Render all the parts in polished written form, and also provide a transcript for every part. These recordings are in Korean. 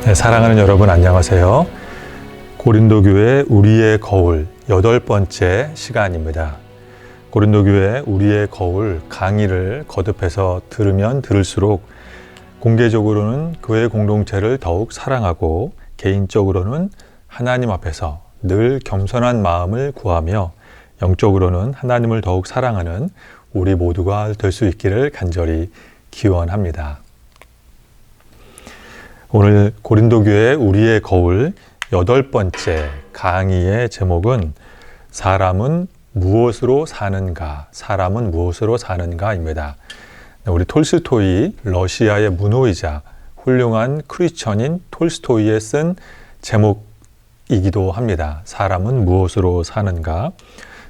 네, 사랑하는 여러분 안녕하세요. 고린도교회 우리의 거울 8번째 시간입니다. 고린도교회 우리의 거울 강의를 거듭해서 들으면 들을수록 공개적으로는 교회 공동체를 더욱 사랑하고 개인적으로는 하나님 앞에서 늘 겸손한 마음을 구하며 영적으로는 하나님을 더욱 사랑하는 우리 모두가 될 수 있기를 간절히 기원합니다. 오늘 고린도교회 우리의 거울 8번째 강의의 제목은 사람은 무엇으로 사는가? 사람은 무엇으로 사는가입니다. 우리 톨스토이, 러시아의 문호이자 훌륭한 크리스천인 톨스토이에 쓴 제목이기도 합니다. 사람은 무엇으로 사는가?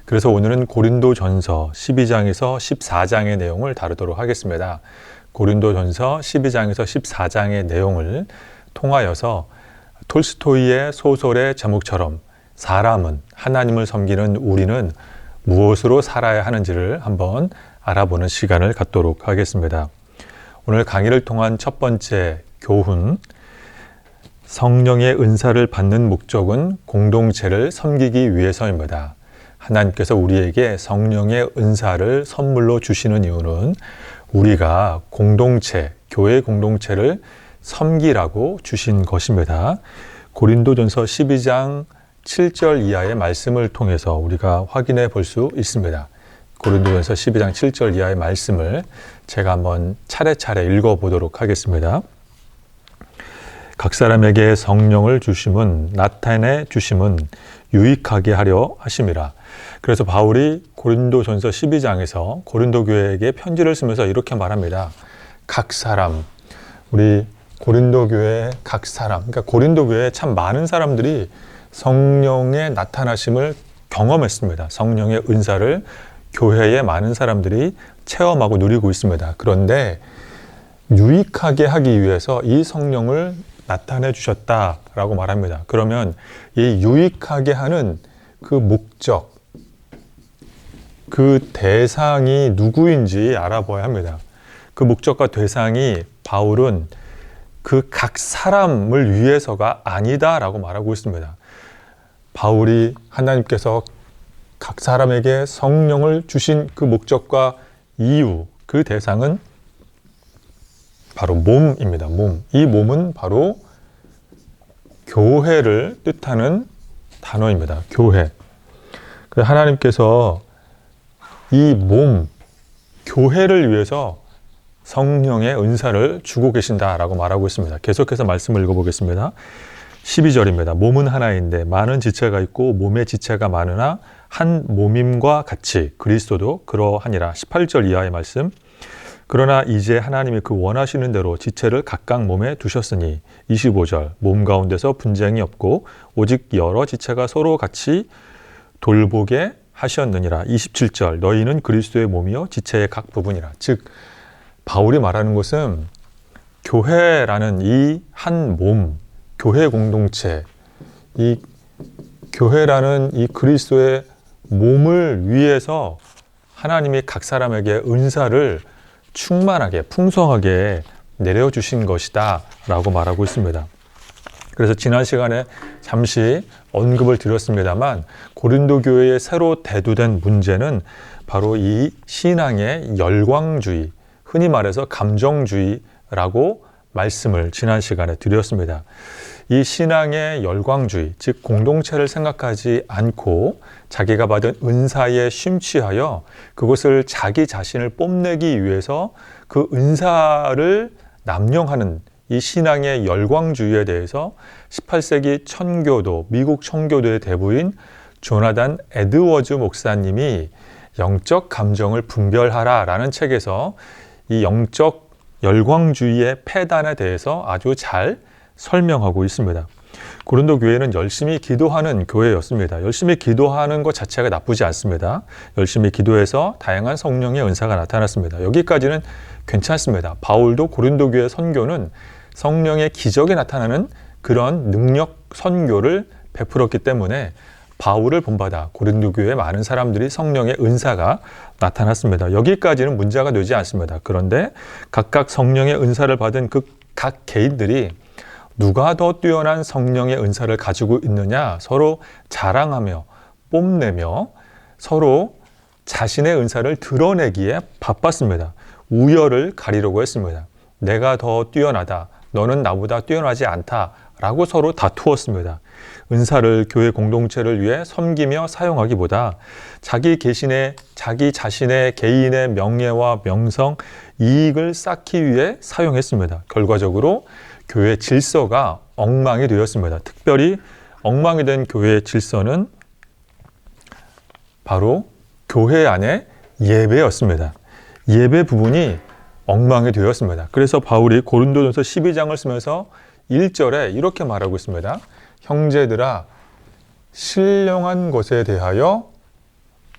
그래서 오늘은 고린도전서 12장에서 14장의 내용을 다루도록 하겠습니다. 고린도전서 12장에서 14장의 내용을 통하여서 톨스토이의 소설의 제목처럼 사람은, 하나님을 섬기는 우리는 무엇으로 살아야 하는지를 한번 알아보는 시간을 갖도록 하겠습니다. 오늘 강의를 통한 첫 번째 교훈, 성령의 은사를 받는 목적은 공동체를 섬기기 위해서입니다. 하나님께서 우리에게 성령의 은사를 선물로 주시는 이유는 우리가 공동체, 교회 공동체를 섬기라고 주신 것입니다. 고린도전서 12장 7절 이하의 말씀을 통해서 우리가 확인해 볼 수 있습니다. 고린도전서 12장 7절 이하의 말씀을 제가 한번 차례차례 읽어보도록 하겠습니다. 각 사람에게 성령을 주심은, 나타내 주심은 유익하게 하려 하심이라. 그래서 바울이 고린도전서 12장에서 고린도 교회에게 편지를 쓰면서 이렇게 말합니다. 각 사람, 우리 고린도 교회의 각 사람, 그러니까 고린도 교회에 참 많은 사람들이 성령의 나타나심을 경험했습니다. 성령의 은사를 교회에 많은 사람들이 체험하고 누리고 있습니다. 그런데 유익하게 하기 위해서 이 성령을 나타내 주셨다라고 말합니다. 그러면 이 유익하게 하는 그 목적, 그 대상이 누구인지 알아봐야 합니다. 그 목적과 대상이 바울은 그 각 사람을 위해서가 아니다라고 말하고 있습니다. 바울이 하나님께서 각 사람에게 성령을 주신 그 목적과 이유, 그 대상은 바로 몸입니다. 몸. 이 몸은 바로 교회를 뜻하는 단어입니다. 교회. 하나님께서 이 몸, 교회를 위해서 성령의 은사를 주고 계신다라고 말하고 있습니다. 계속해서 말씀을 읽어보겠습니다. 12절입니다. 몸은 하나인데 많은 지체가 있고 몸의 지체가 많으나 한 몸임과 같이 그리스도도 그러하니라. 18절 이하의 말씀. 그러나 이제 하나님이 그 원하시는 대로 지체를 각각 몸에 두셨으니 25절 몸 가운데서 분쟁이 없고 오직 여러 지체가 서로 같이 돌보게 하셨느니라. 27절 너희는 그리스도의 몸이요 지체의 각 부분이라. 즉 바울이 말하는 것은 교회라는 이 한 몸, 교회 공동체, 이 교회라는 이 그리스도의 몸을 위해서 하나님이 각 사람에게 은사를 충만하게 풍성하게 내려주신 것이다 라고 말하고 있습니다. 그래서 지난 시간에 잠시 언급을 드렸습니다만 고린도 교회에 새로 대두된 문제는 바로 이 신앙의 열광주의, 흔히 말해서 감정주의라고 말씀을 지난 시간에 드렸습니다. 이 신앙의 열광주의, 즉 공동체를 생각하지 않고 자기가 받은 은사에 심취하여 그것을 자기 자신을 뽐내기 위해서 그 은사를 남용하는 이 신앙의 열광주의에 대해서 18세기 천교도, 미국 청교도의 대부인 조나단 에드워즈 목사님이 영적 감정을 분별하라 라는 책에서 이 영적 열광주의의 폐단에 대해서 아주 잘 설명하고 있습니다. 고린도 교회는 열심히 기도하는 교회였습니다. 열심히 기도하는 것 자체가 나쁘지 않습니다. 열심히 기도해서 다양한 성령의 은사가 나타났습니다. 여기까지는 괜찮습니다. 바울도 고린도 교회 선교는 성령의 기적이 나타나는 그런 능력 선교를 베풀었기 때문에 바울을 본받아 고린도 교회에 많은 사람들이 성령의 은사가 나타났습니다. 여기까지는 문제가 되지 않습니다. 그런데 각각 성령의 은사를 받은 그 각 개인들이 누가 더 뛰어난 성령의 은사를 가지고 있느냐 서로 자랑하며 뽐내며 서로 자신의 은사를 드러내기에 바빴습니다. 우열을 가리려고 했습니다. 내가 더 뛰어나다, 너는 나보다 뛰어나지 않다 라고 서로 다투었습니다. 은사를 교회 공동체를 위해 섬기며 사용하기보다 자기 자신의 개인의 명예와 명성, 이익을 쌓기 위해 사용했습니다. 결과적으로 교회 질서가 엉망이 되었습니다. 특별히 엉망이 된 교회의 질서는 바로 교회 안의 예배였습니다. 예배 부분이 엉망이 되었습니다. 그래서 바울이 고린도전서 12장을 쓰면서 1절에 이렇게 말하고 있습니다. 형제들아, 신령한 것에 대하여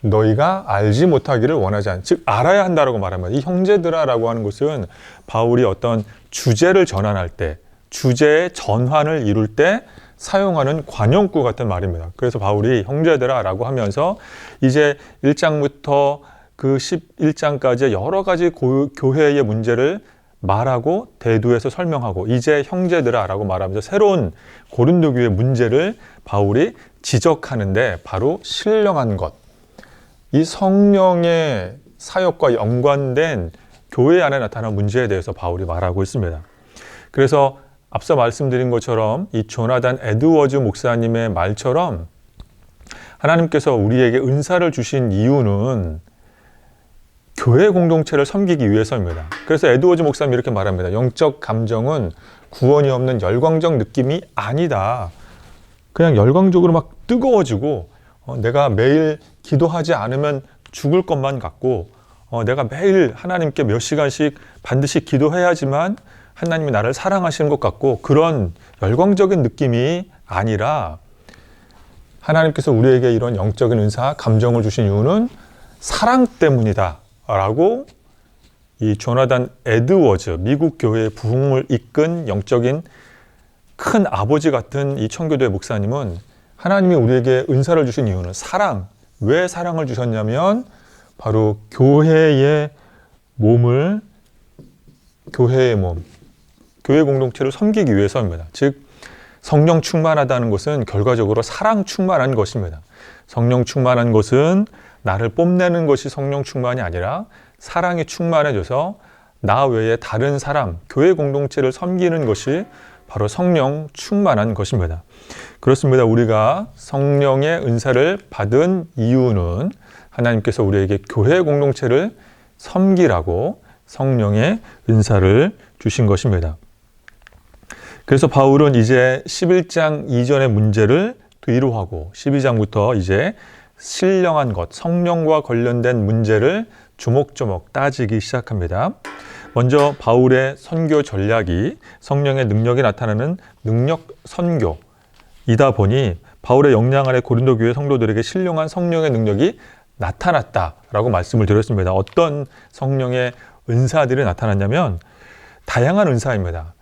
너희가 알지 못하기를 원하지 않, 즉 알아야 한다라고 말합니다. 이 형제들아라고 하는 것은 바울이 어떤 주제를 전환할 때, 주제의 전환을 이룰 때 사용하는 관용구 같은 말입니다. 그래서 바울이 형제들아라고 하면서 이제 1장부터 그 11장까지 여러 가지 교회의 문제를 말하고 대두해서 설명하고 이제 형제들아라고 말하면서 새로운 고린도 교회의 문제를 바울이 지적하는데 바로 신령한 것, 이 성령의 사역과 연관된 교회 안에 나타난 문제에 대해서 바울이 말하고 있습니다. 그래서 앞서 말씀드린 것처럼 이 조나단 에드워즈 목사님의 말처럼 하나님께서 우리에게 은사를 주신 이유는 교회 공동체를 섬기기 위해서입니다. 그래서 에드워즈 목사님이 이렇게 말합니다. 영적 감정은 구원이 없는 열광적 느낌이 아니다. 그냥 열광적으로 막 뜨거워지고 내가 매일 기도하지 않으면 죽을 것만 같고 내가 매일 하나님께 몇 시간씩 반드시 기도해야지만 하나님이 나를 사랑하시는 것 같고 그런 열광적인 느낌이 아니라 하나님께서 우리에게 이런 영적인 은사, 감정을 주신 이유는 사랑 때문이다 라고 이 조나단 에드워즈, 미국 교회의 부흥을 이끈 영적인 큰 아버지 같은 이 청교도의 목사님은 하나님이 우리에게 은사를 주신 이유는 사랑, 왜 사랑을 주셨냐면 바로 교회의 몸, 교회 공동체를 섬기기 위해서입니다. 즉 성령 충만하다는 것은 결과적으로 사랑 충만한 것입니다. 성령 충만한 것은 나를 뽐내는 것이 성령 충만이 아니라 사랑이 충만해져서 나 외에 다른 사람, 교회 공동체를 섬기는 것이 바로 성령 충만한 것입니다. 그렇습니다. 우리가 성령의 은사를 받은 이유는 하나님께서 우리에게 교회 공동체를 섬기라고 성령의 은사를 주신 것입니다. 그래서 바울은 이제 11장 이전의 문제를 뒤로하고 12장부터 이제 신령한 것, 성령과 관련된 문제를 조목조목 따지기 시작합니다. 먼저 바울의 선교 전략이 성령의 능력이 나타나는 능력 선교이다 보니 바울의 역량 아래 고린도 교회 성도들에게 신령한 성령의 능력이 나타났다라고 말씀을 드렸습니다. 어떤 성령의 은사들이 나타났냐면 다양한 은사입니다.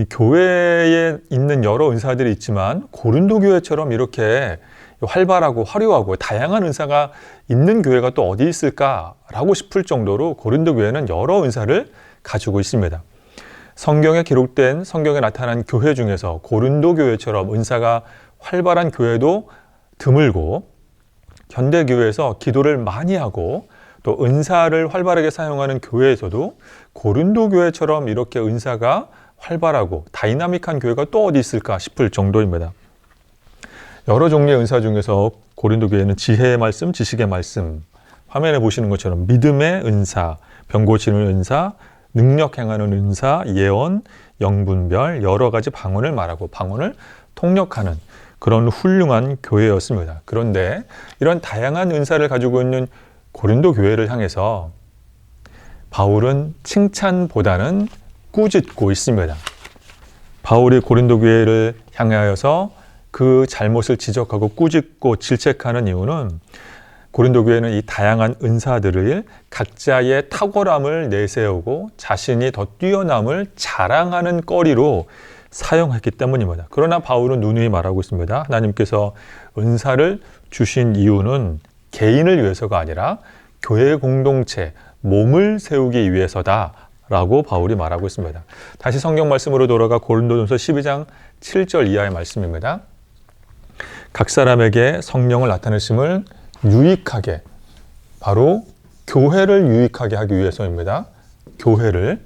교회에 있는 여러 은사들이 있지만 고린도 교회처럼 이렇게 활발하고 화려하고 다양한 은사가 있는 교회가 또 어디 있을까라고 싶을 정도로 고린도 교회는 여러 은사를 가지고 있습니다. 성경에 기록된 성경에 나타난 교회 중에서 고린도 교회처럼 은사가 활발한 교회도 드물고 현대 교회에서 기도를 많이 하고 또 은사를 활발하게 사용하는 교회에서도 고린도 교회처럼 이렇게 은사가 활발하고 다이나믹한 교회가 또 어디 있을까 싶을 정도입니다. 여러 종류의 은사 중에서 고린도 교회는 지혜의 말씀, 지식의 말씀, 화면에 보시는 것처럼 믿음의 은사, 병 고치는 은사, 능력 행하는 은사, 예언, 영분별, 여러 가지 방언을 말하고 방언을 통역하는 그런 훌륭한 교회였습니다. 그런데 이런 다양한 은사를 가지고 있는 고린도 교회를 향해서 바울은 칭찬보다는 꾸짖고 있습니다. 바울이 고린도 교회를 향하여서 그 잘못을 지적하고 꾸짖고 질책하는 이유는 고린도 교회는 이 다양한 은사들을 각자의 탁월함을 내세우고 자신이 더 뛰어남을 자랑하는 거리로 사용했기 때문입니다. 그러나 바울은 누누이 말하고 있습니다. 하나님께서 은사를 주신 이유는 개인을 위해서가 아니라 교회 공동체, 몸을 세우기 위해서다 라고 바울이 말하고 있습니다. 다시 성경 말씀으로 돌아가 고린도전서 12장 7절 이하의 말씀입니다. 각 사람에게 성령을 나타내심을 유익하게, 바로 교회를 유익하게 하기 위해서입니다. 교회를.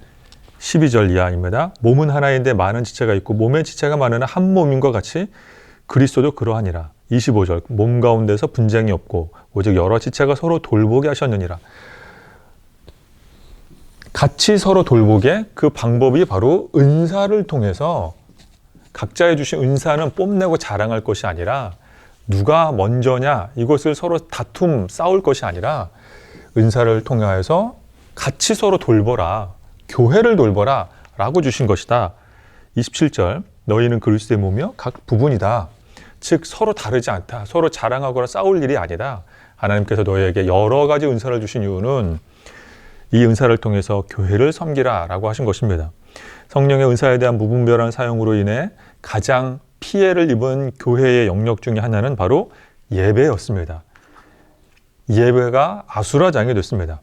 12절 이하입니다. 몸은 하나인데 많은 지체가 있고 몸의 지체가 많으나 한 몸인과 같이 그리스도도 그러하니라. 25절 몸 가운데서 분쟁이 없고 오직 여러 지체가 서로 돌보게 하셨느니라. 같이 서로 돌보게, 그 방법이 바로 은사를 통해서, 각자의 주신 은사는 뽐내고 자랑할 것이 아니라 누가 먼저냐 이것을 서로 다툼 싸울 것이 아니라 은사를 통하여서 같이 서로 돌보라, 교회를 돌보라 라고 주신 것이다. 27절 너희는 그리스도의 몸이며 각 부분이다. 즉 서로 다르지 않다. 서로 자랑하거나 싸울 일이 아니다. 하나님께서 너희에게 여러 가지 은사를 주신 이유는 이 은사를 통해서 교회를 섬기라 라고 하신 것입니다. 성령의 은사에 대한 무분별한 사용으로 인해 가장 피해를 입은 교회의 영역 중에 하나는 바로 예배였습니다. 예배가 아수라장이 됐습니다.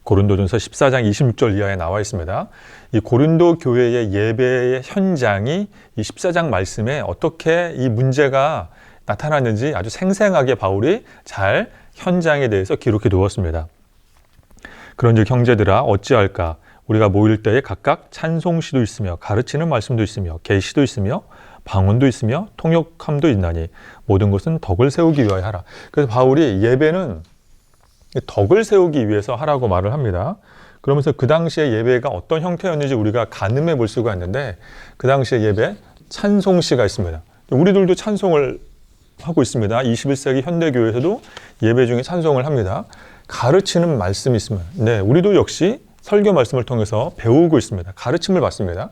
고린도전서 14장 26절 이하에 나와 있습니다. 이 고린도 교회의 예배의 현장이 이 14장 말씀에 어떻게 이 문제가 나타났는지 아주 생생하게 바울이 잘 현장에 대해서 기록해 두었습니다. 그런즉 형제들아 어찌할까? 우리가 모일 때에 각각 찬송시도 있으며 가르치는 말씀도 있으며 계시도 있으며 방언도 있으며 통역함도 있나니 모든 것은 덕을 세우기 위하여 하라. 그래서 바울이 예배는 덕을 세우기 위해서 하라고 말을 합니다. 그러면서 그 당시에 예배가 어떤 형태였는지 우리가 가늠해 볼 수가 있는데, 그 당시에 예배 찬송시가 있습니다. 우리들도 찬송을 하고 있습니다. 21세기 현대교회에서도 예배 중에 찬송을 합니다. 가르치는 말씀이 있습니다. 네, 우리도 역시 설교 말씀을 통해서 배우고 있습니다. 가르침을 받습니다.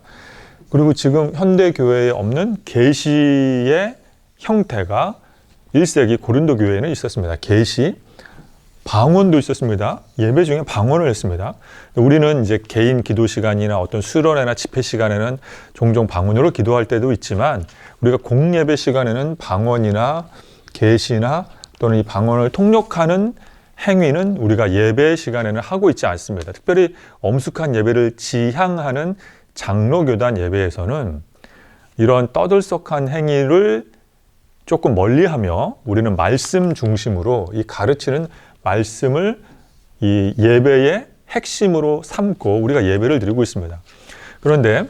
그리고 지금 현대교회에 없는 계시의 형태가 1세기 고린도 교회에는 있었습니다. 계시, 방언도 있었습니다. 예배 중에 방언을 했습니다. 우리는 이제 개인 기도 시간이나 어떤 수련회나 집회 시간에는 종종 방언으로 기도할 때도 있지만, 우리가 공예배 시간에는 방언이나 계시나 또는 이 방언을 통역하는 행위는 우리가 예배 시간에는 하고 있지 않습니다. 특별히 엄숙한 예배를 지향하는 장로교단 예배에서는 이런 떠들썩한 행위를 조금 멀리하며 우리는 말씀 중심으로 이 가르치는 말씀을 이 예배의 핵심으로 삼고 우리가 예배를 드리고 있습니다. 그런데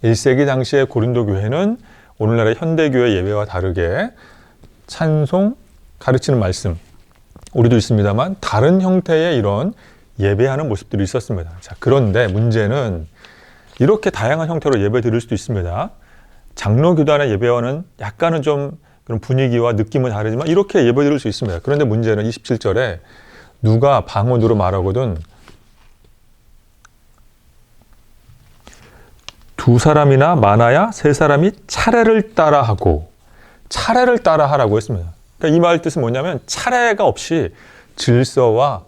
1세기 당시의 고린도 교회는 오늘날의 현대교회 예배와 다르게 찬송, 가르치는 말씀, 우리도 있습니다만 다른 형태의 이런 예배하는 모습들이 있었습니다. 자, 그런데 문제는 이렇게 다양한 형태로 예배 드릴 수도 있습니다. 장로교단의 예배와는 약간은 좀 그런 분위기와 느낌은 다르지만 이렇게 예배 드릴 수 있습니다. 그런데 문제는 27절에 누가 방언으로 말하거든 두 사람이나 많아야 세 사람이 차례를 따라하고, 차례를 따라하라고 했습니다. 그러니까 이 말 뜻은 뭐냐면 차례가 없이 질서와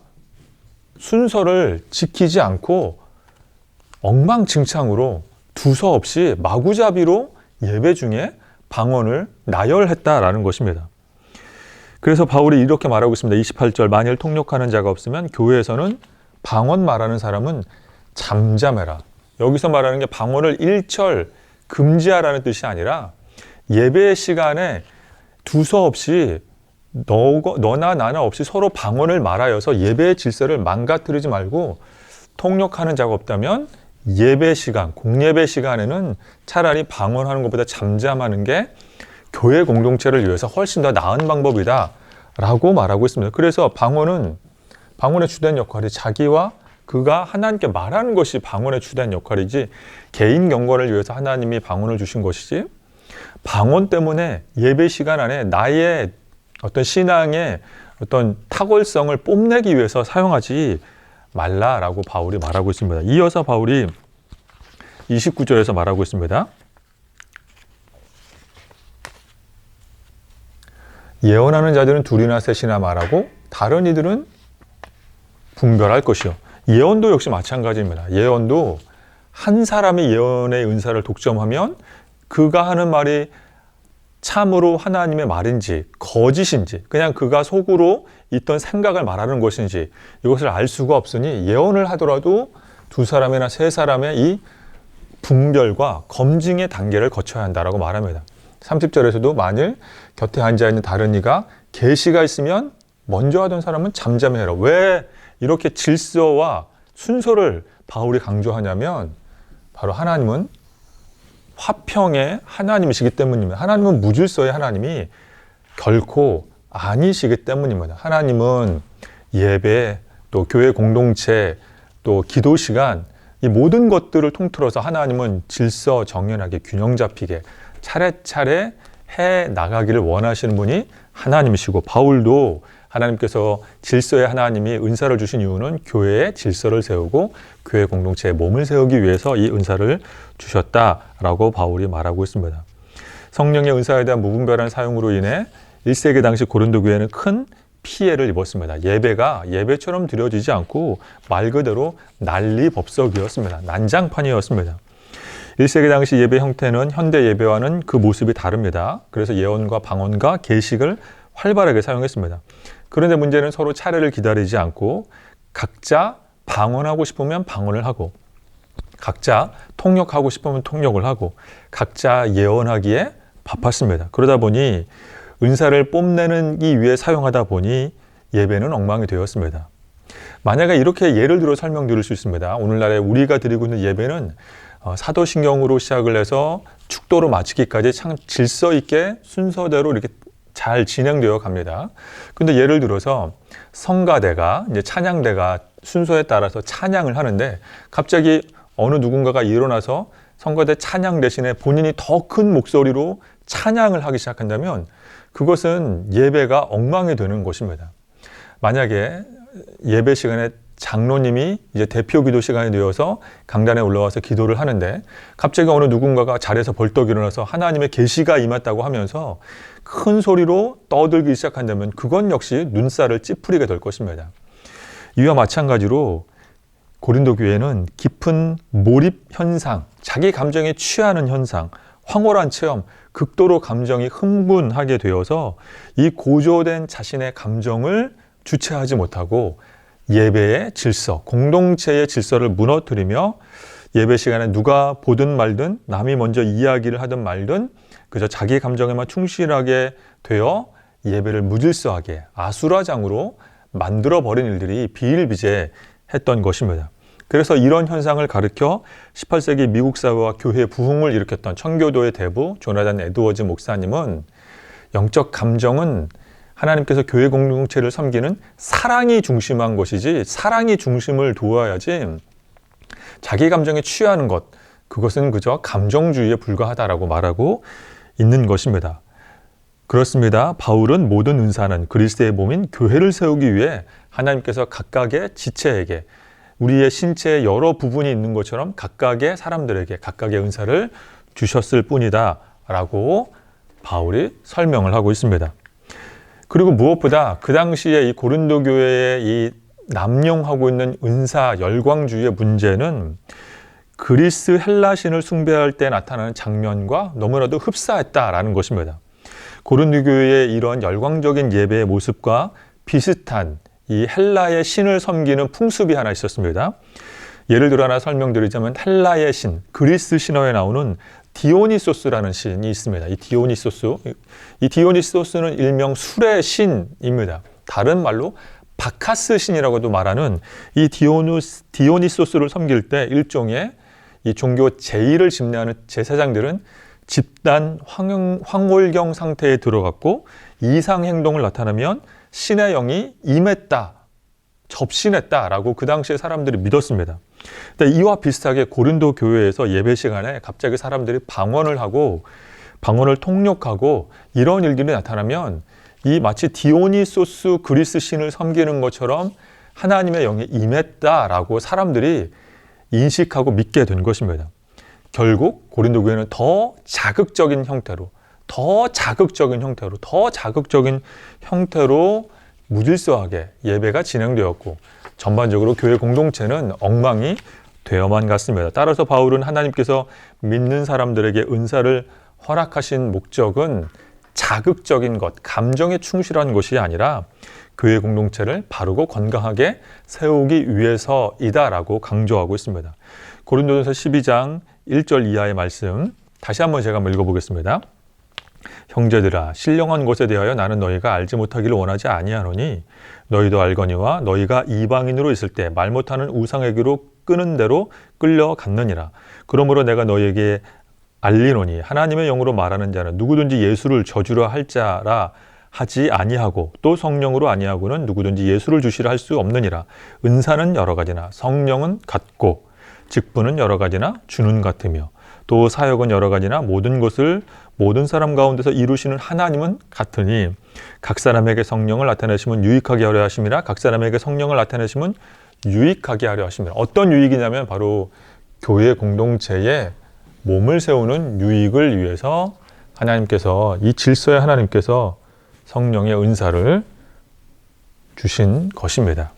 순서를 지키지 않고 엉망진창으로 두서없이 마구잡이로 예배 중에 방언을 나열했다라는 것입니다. 그래서 바울이 이렇게 말하고 있습니다. 28절 만일 통역하는 자가 없으면 교회에서는 방언 말하는 사람은 잠잠해라. 여기서 말하는 게 방언을 일철 금지하라는 뜻이 아니라 예배 시간에 두서없이 너나 나나 없이 서로 방언을 말하여서 예배의 질서를 망가뜨리지 말고, 통역하는 자가 없다면 예배 시간, 공예배 시간에는 차라리 방언하는 것보다 잠잠하는 게 교회 공동체를 위해서 훨씬 더 나은 방법이다 라고 말하고 있습니다. 그래서 방언의 주된 역할이 자기와 그가 하나님께 말하는 것이 방언의 주된 역할이지, 개인 경건을 위해서 하나님이 방언을 주신 것이지, 방언 때문에 예배 시간 안에 나의 어떤 신앙의 어떤 탁월성을 뽐내기 위해서 사용하지 말라라고 바울이 말하고 있습니다. 이어서 바울이 29절에서 말하고 있습니다. 예언하는 자들은 둘이나 셋이나 말하고 다른 이들은 분별할 것이요. 예언도 역시 마찬가지입니다. 예언도 한 사람이 예언의 은사를 독점하면 그가 하는 말이 참으로 하나님의 말인지 거짓인지, 그냥 그가 속으로 있던 생각을 말하는 것인지 이것을 알 수가 없으니 예언을 하더라도 두 사람이나 세 사람의 이 분별과 검증의 단계를 거쳐야 한다라고 말합니다. 30절에서도 만일 곁에 앉아있는 다른 이가 계시가 있으면 먼저 하던 사람은 잠잠해라. 왜 이렇게 질서와 순서를 바울이 강조하냐면 바로 하나님은 화평의 하나님이시기 때문입니다. 하나님은 무질서의 하나님이 결코 아니시기 때문입니다. 하나님은 예배, 또 교회 공동체, 또 기도 시간, 이 모든 것들을 통틀어서 하나님은 질서 정연하게 균형 잡히게 차례차례 해 나가기를 원하시는 분이 하나님이시고, 바울도 하나님께서 질서의 하나님이 은사를 주신 이유는 교회의 질서를 세우고 교회 공동체의 몸을 세우기 위해서 이 은사를 주셨다라고 바울이 말하고 있습니다. 성령의 은사에 대한 무분별한 사용으로 인해 1세기 당시 고린도 교회는 큰 피해를 입었습니다. 예배가 예배처럼 드려지지 않고 말 그대로 난리법석이었습니다. 난장판이었습니다. 1세기 당시 예배 형태는 현대 예배와는 그 모습이 다릅니다. 그래서 예언과 방언과 계식을 활발하게 사용했습니다. 그런데 문제는 서로 차례를 기다리지 않고 각자 방언하고 싶으면 방언을 하고, 각자 통역하고 싶으면 통역을 하고, 각자 예언하기에 바빴습니다. 그러다 보니 은사를 뽐내는 이 위해 사용하다 보니 예배는 엉망이 되었습니다. 만약에 이렇게 예를 들어 설명드릴 수 있습니다. 오늘날에 우리가 드리고 있는 예배는 사도신경으로 시작을 해서 축도로 마치기까지 참 질서 있게 순서대로 이렇게 잘 진행되어 갑니다. 근데 예를 들어서 성가대가, 이제 찬양대가 순서에 따라서 찬양을 하는데 갑자기 어느 누군가가 일어나서 성가대 찬양 대신에 본인이 더 큰 목소리로 찬양을 하기 시작한다면 그것은 예배가 엉망이 되는 것입니다. 만약에 예배 시간에 장로님이 이제 대표 기도 시간이 되어서 강단에 올라와서 기도를 하는데 갑자기 어느 누군가가 자리에서 벌떡 일어나서 하나님의 계시가 임했다고 하면서 큰 소리로 떠들기 시작한다면 그건 역시 눈살을 찌푸리게 될 것입니다. 이와 마찬가지로 고린도 교회는 깊은 몰입 현상, 자기 감정에 취하는 현상, 황홀한 체험, 극도로 감정이 흥분하게 되어서 이 고조된 자신의 감정을 주체하지 못하고 예배의 질서, 공동체의 질서를 무너뜨리며 예배 시간에 누가 보든 말든 남이 먼저 이야기를 하든 말든 그저 자기 감정에만 충실하게 되어 예배를 무질서하게 아수라장으로 만들어버린 일들이 비일비재했던 것입니다. 그래서 이런 현상을 가르쳐 18세기 미국 사회와 교회의 부흥을 일으켰던 청교도의 대부 조나단 에드워즈 목사님은 영적 감정은 하나님께서 교회 공동체를 섬기는 사랑이 중심한 것이지 사랑이 중심을 두어야지 자기 감정에 취하는 것, 그것은 그저 감정주의에 불과하다라고 말하고 있는 것입니다. 그렇습니다. 바울은 모든 은사는 그리스도의 몸인 교회를 세우기 위해 하나님께서 각각의 지체에게 우리의 신체의 여러 부분이 있는 것처럼 각각의 사람들에게 각각의 은사를 주셨을 뿐이다 라고 바울이 설명을 하고 있습니다. 그리고 무엇보다 그 당시에 이 고린도 교회의 이 남용하고 있는 은사 열광주의의 문제는 그리스 헬라신을 숭배할 때 나타나는 장면과 너무나도 흡사했다라는 것입니다. 고린도 교회의 이런 열광적인 예배의 모습과 비슷한 이 헬라의 신을 섬기는 풍습이 하나 있었습니다. 예를 들어 하나 설명드리자면 헬라의 신, 그리스 신화에 나오는 디오니소스라는 신이 있습니다. 이 디오니소스는 일명 술의 신입니다. 다른 말로 바카스 신이라고도 말하는 이 디오니소스를 섬길 때 일종의 이 종교 제의를 집례하는 제사장들은 집단 황홀경 상태에 들어갔고 이상 행동을 나타내면 신의 영이 임했다, 접신했다라고 그 당시에 사람들이 믿었습니다. 근데 이와 비슷하게 고린도 교회에서 예배 시간에 갑자기 사람들이 방언을 하고 방언을 통역하고 이런 일들이 나타나면 이 마치 디오니소스 그리스 신을 섬기는 것처럼 하나님의 영이 임했다라고 사람들이 인식하고 믿게 된 것입니다. 결국 고린도 교회는 더 자극적인 형태로 무질서하게 예배가 진행되었고 전반적으로 교회 공동체는 엉망이 되어만 갔습니다. 따라서 바울은 하나님께서 믿는 사람들에게 은사를 허락하신 목적은 자극적인 것, 감정에 충실한 것이 아니라 교회 공동체를 바르고 건강하게 세우기 위해서이다라고 강조하고 있습니다. 고린도전서 12장 1절 이하의 말씀 다시 한번 제가 한번 읽어보겠습니다. 형제들아, 신령한 것에 대하여 나는 너희가 알지 못하기를 원하지 아니하노니 너희도 알거니와 너희가 이방인으로 있을 때 말 못하는 우상에게로 끄는 대로 끌려갔느니라. 그러므로 내가 너희에게 알리노니 하나님의 영으로 말하는 자는 누구든지 예수를 저주라 할 자라 하지 아니하고 또 성령으로 아니하고는 누구든지 예수를 주시라 할 수 없느니라. 은사는 여러 가지나 성령은 같고 직분은 여러 가지나 주는 같으며 또 사역은 여러 가지나 모든 것을 모든 사람 가운데서 이루시는 하나님은 같으니 각 사람에게 성령을 나타내시면 유익하게 하려 하심이라. 각 사람에게 성령을 나타내시면 유익하게 하려 하심이라. 어떤 유익이냐면 바로 교회 공동체에 몸을 세우는 유익을 위해서 하나님께서 이 질서에 하나님께서 성령의 은사를 주신 것입니다.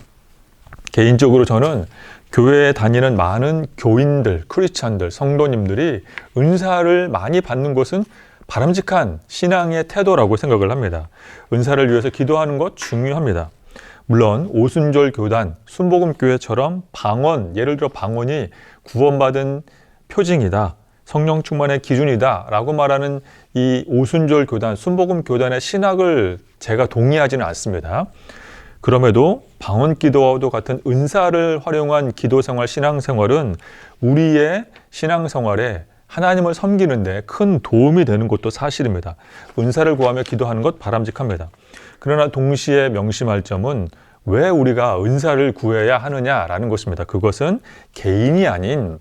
개인적으로 저는 교회에 다니는 많은 교인들, 크리스찬들, 성도님들이 은사를 많이 받는 것은 바람직한 신앙의 태도라고 생각을 합니다. 은사를 위해서 기도하는 것 중요합니다. 물론 오순절 교단, 순복음교회처럼 방언, 예를 들어 방언이 구원받은 표징이다, 성령 충만의 기준이다 라고 말하는 이 오순절 교단, 순복음 교단의 신학을 제가 동의하지는 않습니다. 그럼에도 방언 기도와도 같은 은사를 활용한 기도생활, 신앙생활은 우리의 신앙생활에 하나님을 섬기는데 큰 도움이 되는 것도 사실입니다. 은사를 구하며 기도하는 것 바람직합니다. 그러나 동시에 명심할 점은 왜 우리가 은사를 구해야 하느냐라는 것입니다. 그것은 개인이 아닌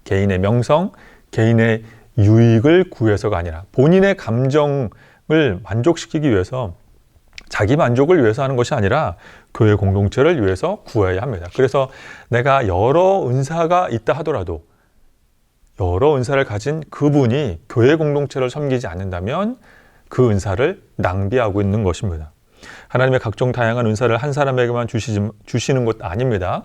개인의 명성, 개인의 유익을 구해서가 아니라 본인의 감정을 만족시키기 위해서, 자기 만족을 위해서 하는 것이 아니라 교회 공동체를 위해서 구해야 합니다. 그래서 내가 여러 은사가 있다 하더라도 여러 은사를 가진 그분이 교회 공동체를 섬기지 않는다면 그 은사를 낭비하고 있는 것입니다. 하나님의 각종 다양한 은사를 한 사람에게만 주시는 것 아닙니다.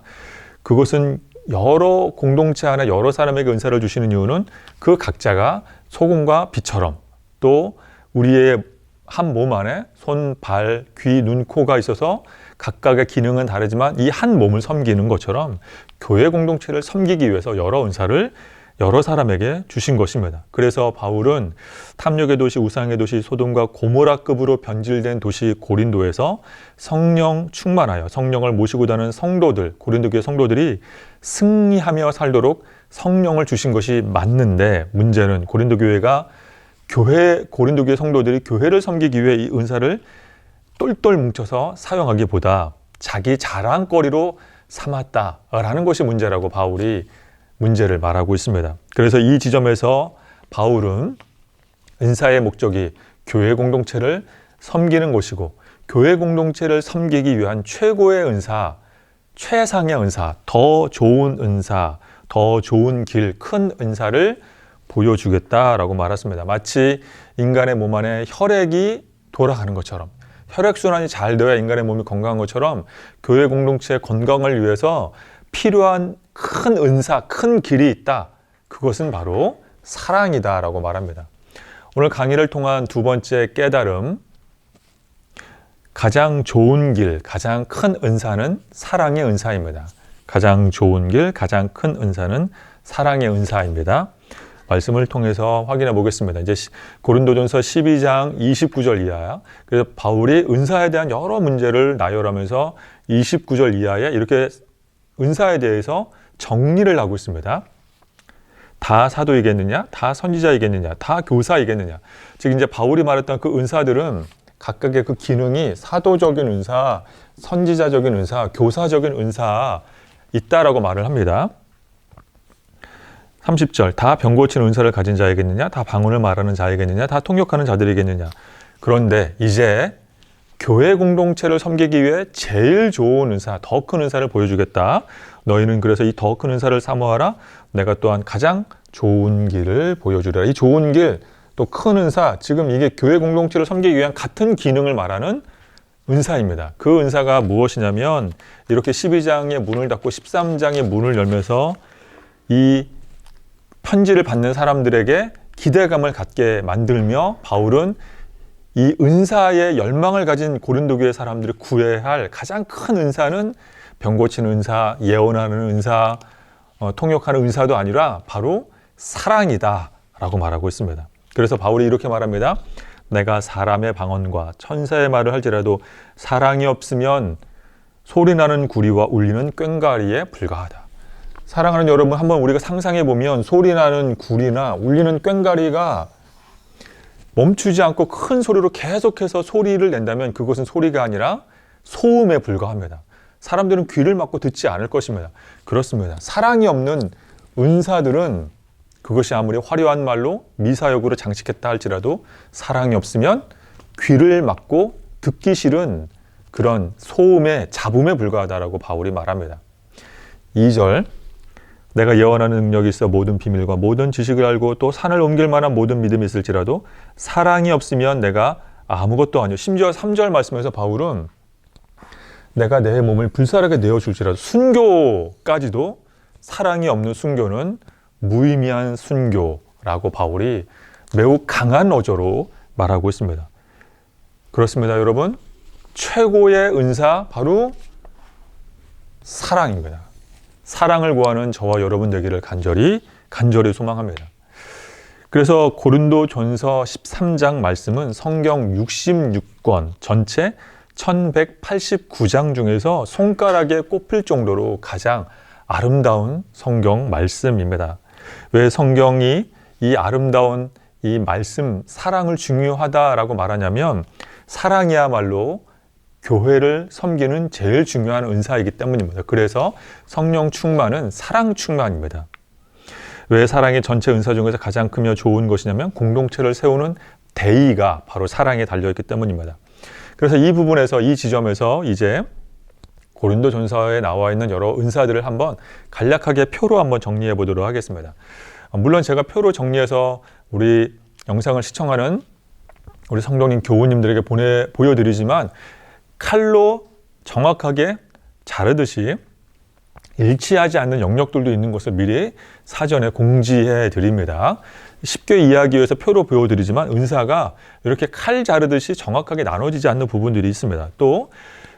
그것은 여러 공동체 안에 여러 사람에게 은사를 주시는 이유는 그 각자가 소금과 빛처럼 또 우리의 한 몸 안에 손, 발, 귀, 눈, 코가 있어서 각각의 기능은 다르지만 이 한 몸을 섬기는 것처럼 교회 공동체를 섬기기 위해서 여러 은사를 여러 사람에게 주신 것입니다. 그래서 바울은 탐욕의 도시, 우상의 도시, 소돔과 고모라급으로 변질된 도시 고린도에서 성령 충만하여 성령을 모시고 다니는 성도들, 고린도 교회 성도들이 승리하며 살도록 성령을 주신 것이 맞는데, 문제는 고린도 교회가 고린도 교회 성도들이 교회를 섬기기 위해 이 은사를 똘똘 뭉쳐서 사용하기보다 자기 자랑거리로 삼았다라는 것이 문제라고 바울이 문제를 말하고 있습니다. 그래서 이 지점에서 바울은 은사의 목적이 교회 공동체를 섬기는 것이고 교회 공동체를 섬기기 위한 최고의 은사, 최상의 은사, 더 좋은 은사, 더 좋은 길, 큰 은사를 보여주겠다라고 말했습니다. 마치 인간의 몸 안에 혈액이 돌아가는 것처럼, 혈액순환이 잘 되어야 인간의 몸이 건강한 것처럼 교회 공동체의 건강을 위해서 필요한 큰 은사, 큰 길이 있다. 그것은 바로 사랑이다라고 말합니다. 오늘 강의를 통한 두 번째 깨달음, 가장 좋은 길, 가장 큰 은사는 사랑의 은사입니다. 가장 좋은 길, 가장 큰 은사는 사랑의 은사입니다. 말씀을 통해서 확인해 보겠습니다. 이제 고린도전서 12장 29절 이하야. 그래서 바울이 은사에 대한 여러 문제를 나열하면서 29절 이하에 이렇게 은사에 대해서 정리를 하고 있습니다. 다 사도이겠느냐? 다 선지자이겠느냐? 다 교사이겠느냐? 즉 이제 바울이 말했던 그 은사들은 각각의 그 기능이 사도적인 은사, 선지자적인 은사, 교사적인 은사 있다라고 말을 합니다. 30절, 다 병 고치는 은사를 가진 자이겠느냐? 다 방언을 말하는 자이겠느냐? 다 통역하는 자들이겠느냐? 그런데 이제 교회 공동체를 섬기기 위해 제일 좋은 은사, 더 큰 은사를 보여주겠다. 너희는 그래서 이 더 큰 은사를 사모하라. 내가 또한 가장 좋은 길을 보여주리라. 이 좋은 길, 또 큰 은사, 지금 이게 교회 공동체를 섬기기 위한 같은 기능을 말하는 은사입니다. 그 은사가 무엇이냐면 이렇게 12장의 문을 닫고 13장의 문을 열면서 이 편지를 받는 사람들에게 기대감을 갖게 만들며 바울은 이 은사의 열망을 가진 고린도 교회 사람들이 구해야 할 가장 큰 은사는 병 고치는 은사, 예언하는 은사, 통역하는 은사도 아니라 바로 사랑이다 라고 말하고 있습니다. 그래서 바울이 이렇게 말합니다. 내가 사람의 방언과 천사의 말을 할지라도 사랑이 없으면 소리나는 구리와 울리는 꽹과리에 불과하다. 사랑하는 여러분, 한번 우리가 상상해 보면 소리나는 구리나 울리는 꽹과리가 멈추지 않고 큰 소리로 계속해서 소리를 낸다면 그것은 소리가 아니라 소음에 불과합니다. 사람들은 귀를 막고 듣지 않을 것입니다. 그렇습니다. 사랑이 없는 은사들은 그것이 아무리 화려한 말로 미사역으로 장식했다 할지라도 사랑이 없으면 귀를 막고 듣기 싫은 그런 소음의 잡음에 불과하다라고 바울이 말합니다. 2절, 내가 예언하는 능력이 있어 모든 비밀과 모든 지식을 알고 또 산을 옮길 만한 모든 믿음이 있을지라도 사랑이 없으면 내가 아무것도 아니요. 심지어 3절 말씀에서 바울은 내가 내 몸을 불살하게 내어줄지라도 순교까지도 사랑이 없는 순교는 무의미한 순교라고 바울이 매우 강한 어조로 말하고 있습니다. 그렇습니다, 여러분. 최고의 은사 바로 사랑입니다. 사랑을 구하는 저와 여러분 되기를 간절히 소망합니다. 그래서 고린도전서 13장 말씀은 성경 66권 전체 1189장 중에서 손가락에 꼽힐 정도로 가장 아름다운 성경 말씀입니다. 왜 성경이 이 아름다운 이 말씀, 사랑을 중요하다라고 말하냐면 사랑이야말로 교회를 섬기는 제일 중요한 은사이기 때문입니다. 그래서 성령 충만은 사랑 충만입니다. 왜 사랑이 전체 은사 중에서 가장 크며 좋은 것이냐면 공동체를 세우는 대의가 바로 사랑에 달려있기 때문입니다. 그래서 이 부분에서, 이 지점에서 이제 고린도전서에 나와 있는 여러 은사들을 한번 간략하게 표로 한번 정리해 보도록 하겠습니다. 물론 제가 표로 정리해서 우리 영상을 시청하는 우리 성도님 교우님들에게 보여드리지만 칼로 정확하게 자르듯이 일치하지 않는 영역들도 있는 것을 미리 사전에 공지해 드립니다. 쉽게 이해하기 위해서 표로 보여드리지만 은사가 이렇게 칼 자르듯이 정확하게 나눠지지 않는 부분들이 있습니다. 또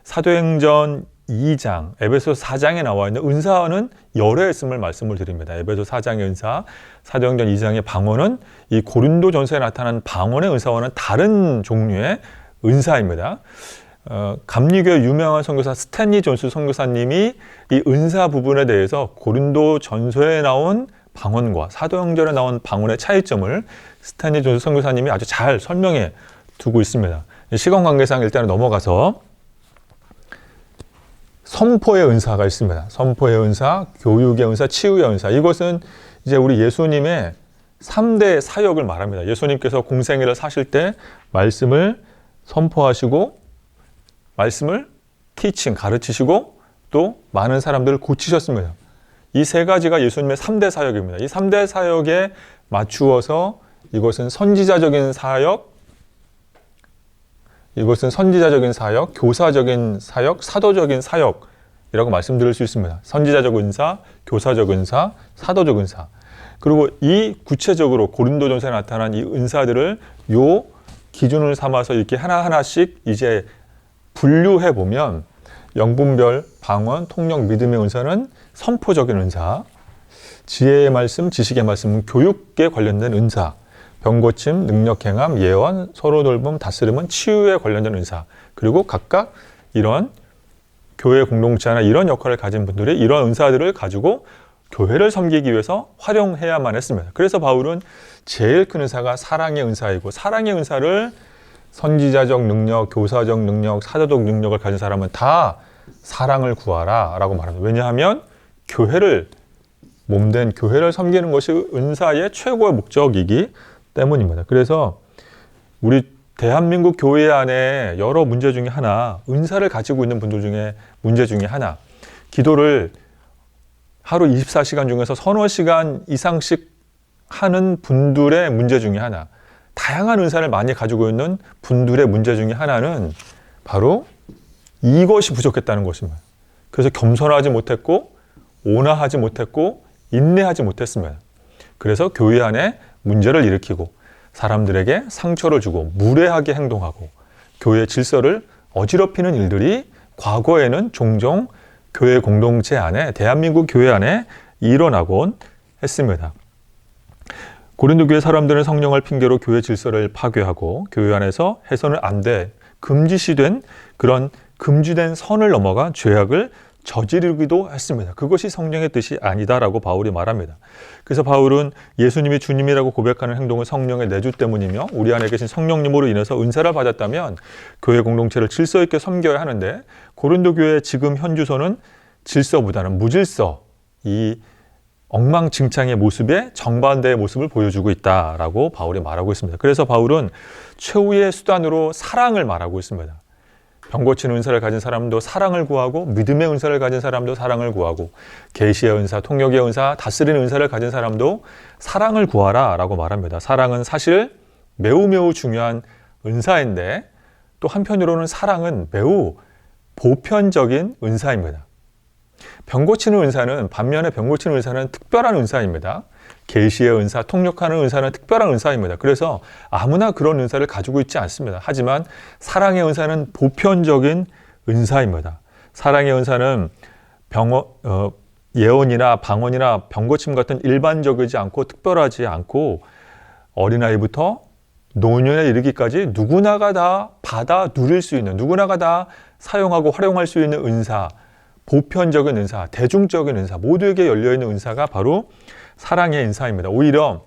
사도행전 2장, 에베소서 4장에 나와 있는 은사는 여러 있음을 말씀을 드립니다. 에베소 4장의 은사, 사도행전 2장의 방언은 이 고린도전서에 나타난 방언의 은사와는 다른 종류의 은사입니다. 감리교의 유명한 선교사 스탠리 존스 선교사님이 이 은사 부분에 대해서 고린도전서에 나온 방언과 사도행전에 나온 방언의 차이점을 스탠리 존스 선교사님이 아주 잘 설명해 두고 있습니다. 시간 관계상 일단은 넘어가서 선포의 은사가 있습니다. 선포의 은사, 교육의 은사, 치유의 은사. 이것은 이제 우리 예수님의 3대 사역을 말합니다. 예수님께서 공생애를 사실 때 말씀을 선포하시고 말씀을 티칭, 가르치시고 또 많은 사람들을 고치셨습니다. 이 세 가지가 예수님의 3대 사역입니다. 이 3대 사역에 맞추어서 이것은 선지자적인 사역, 교사적인 사역, 사도적인 사역이라고 말씀드릴 수 있습니다. 선지자적 은사, 교사적 은사, 사도적 은사. 그리고 이 구체적으로 고린도전서에 나타난 이 은사들을 요 기준을 삼아서 이렇게 하나하나씩 이제 분류해 보면 영분별, 방언, 통역, 믿음의 은사는 선포적인 은사, 지혜의 말씀, 지식의 말씀은 교육에 관련된 은사, 병고침, 능력행함, 예언, 서로 돌봄, 다스림은 치유에 관련된 은사. 그리고 각각 이런 교회 공동체나 이런 역할을 가진 분들이 이런 은사들을 가지고 교회를 섬기기 위해서 활용해야만 했습니다. 그래서 바울은 제일 큰 은사가 사랑의 은사이고 사랑의 은사를 선지자적 능력, 교사적 능력, 사도적 능력을 가진 사람은 다 사랑을 구하라 라고 말합니다. 왜냐하면 몸된 교회를 섬기는 것이 은사의 최고의 목적이기 때문입니다. 그래서 우리 대한민국 교회 안에 여러 문제 중에 하나, 은사를 가지고 있는 분들 중에 문제 중에 하나, 기도를 하루 24시간 중에서 서너 시간 이상씩 하는 분들의 문제 중에 하나, 다양한 은사를 많이 가지고 있는 분들의 문제 중에 하나는 바로 이것이 부족했다는 것입니다. 그래서 겸손하지 못했고 온화하지 못했고 인내하지 못했습니다. 그래서 교회 안에 문제를 일으키고 사람들에게 상처를 주고 무례하게 행동하고 교회 질서를 어지럽히는 일들이 과거에는 종종 교회 공동체 안에, 대한민국 교회 안에 일어나곤 했습니다. 고린도 교회 사람들은 성령을 핑계로 교회 질서를 파괴하고 교회 안에서 해서는 안 돼, 금지시된 그런 금지된 선을 넘어가 죄악을 저지르기도 했습니다. 그것이 성령의 뜻이 아니다라고 바울이 말합니다. 그래서 바울은 예수님이 주님이라고 고백하는 행동은 성령의 내주 때문이며 우리 안에 계신 성령님으로 인해서 은사를 받았다면 교회 공동체를 질서 있게 섬겨야 하는데 고린도 교회의 지금 현주소는 질서보다는 무질서, 이 엉망진창의 모습에 정반대의 모습을 보여주고 있다라고 바울이 말하고 있습니다. 그래서 바울은 최후의 수단으로 사랑을 말하고 있습니다. 병 고치는 은사를 가진 사람도 사랑을 구하고 믿음의 은사를 가진 사람도 사랑을 구하고 계시의 은사, 통역의 은사, 다스리는 은사를 가진 사람도 사랑을 구하라 라고 말합니다. 사랑은 사실 매우 중요한 은사인데 또 한편으로는 사랑은 매우 보편적인 은사입니다. 병 고치는 은사는 반면에 병 고치는 은사는 특별한 은사입니다. 계시의 은사, 통역하는 은사는 특별한 은사입니다. 그래서 아무나 그런 은사를 가지고 있지 않습니다. 하지만 사랑의 은사는 보편적인 은사입니다. 사랑의 은사는 예언이나 방언이나 병고침 같은 일반적이지 않고 특별하지 않고 어린아이부터 노년에 이르기까지 누구나가 다 받아 누릴 수 있는, 누구나가 다 사용하고 활용할 수 있는 은사, 보편적인 은사, 대중적인 은사, 모두에게 열려있는 은사가 바로 사랑의 은사입니다. 오히려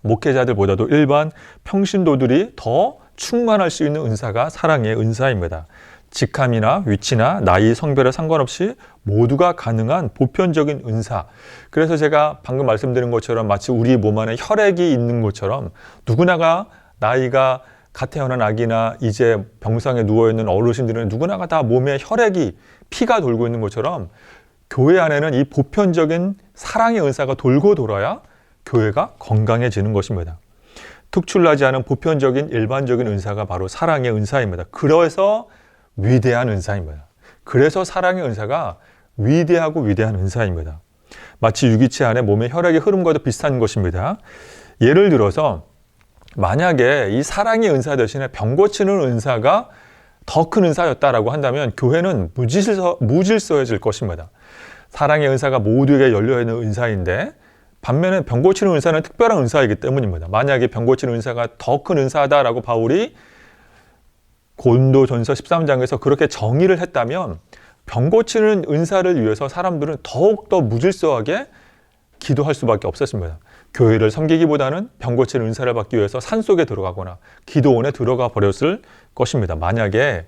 목회자들보다도 일반 평신도들이 더 충만할 수 있는 은사가 사랑의 은사입니다. 직함이나 위치나 나이, 성별에 상관없이 모두가 가능한 보편적인 은사. 그래서 제가 방금 말씀드린 것처럼 마치 우리 몸 안에 혈액이 있는 것처럼 누구나가 나이가 갓 태어난 아기나 이제 병상에 누워있는 어르신들은 누구나가 다 몸에 혈액이, 피가 돌고 있는 것처럼 교회 안에는 이 보편적인 사랑의 은사가 돌고 돌아야 교회가 건강해지는 것입니다. 특출나지 않은 보편적인 일반적인 은사가 바로 사랑의 은사입니다. 그래서 위대한 은사입니다. 그래서 사랑의 은사가 위대하고 위대한 은사입니다. 마치 유기체 안에 몸의 혈액의 흐름과도 비슷한 것입니다. 예를 들어서 만약에 이 사랑의 은사 대신에 병 고치는 은사가 더 큰 은사였다라고 한다면 교회는 무질서해질 것입니다. 사랑의 은사가 모두에게 열려있는 은사인데 반면에 병 고치는 은사는 특별한 은사이기 때문입니다. 만약에 병 고치는 은사가 더 큰 은사다라고 바울이 고린도전서 13장에서 그렇게 정의를 했다면 병 고치는 은사를 위해서 사람들은 더욱더 무질서하게 기도할 수밖에 없었습니다. 교회를 섬기기보다는 병 고치는 은사를 받기 위해서 산속에 들어가거나 기도원에 들어가 버렸을 것입니다. 만약에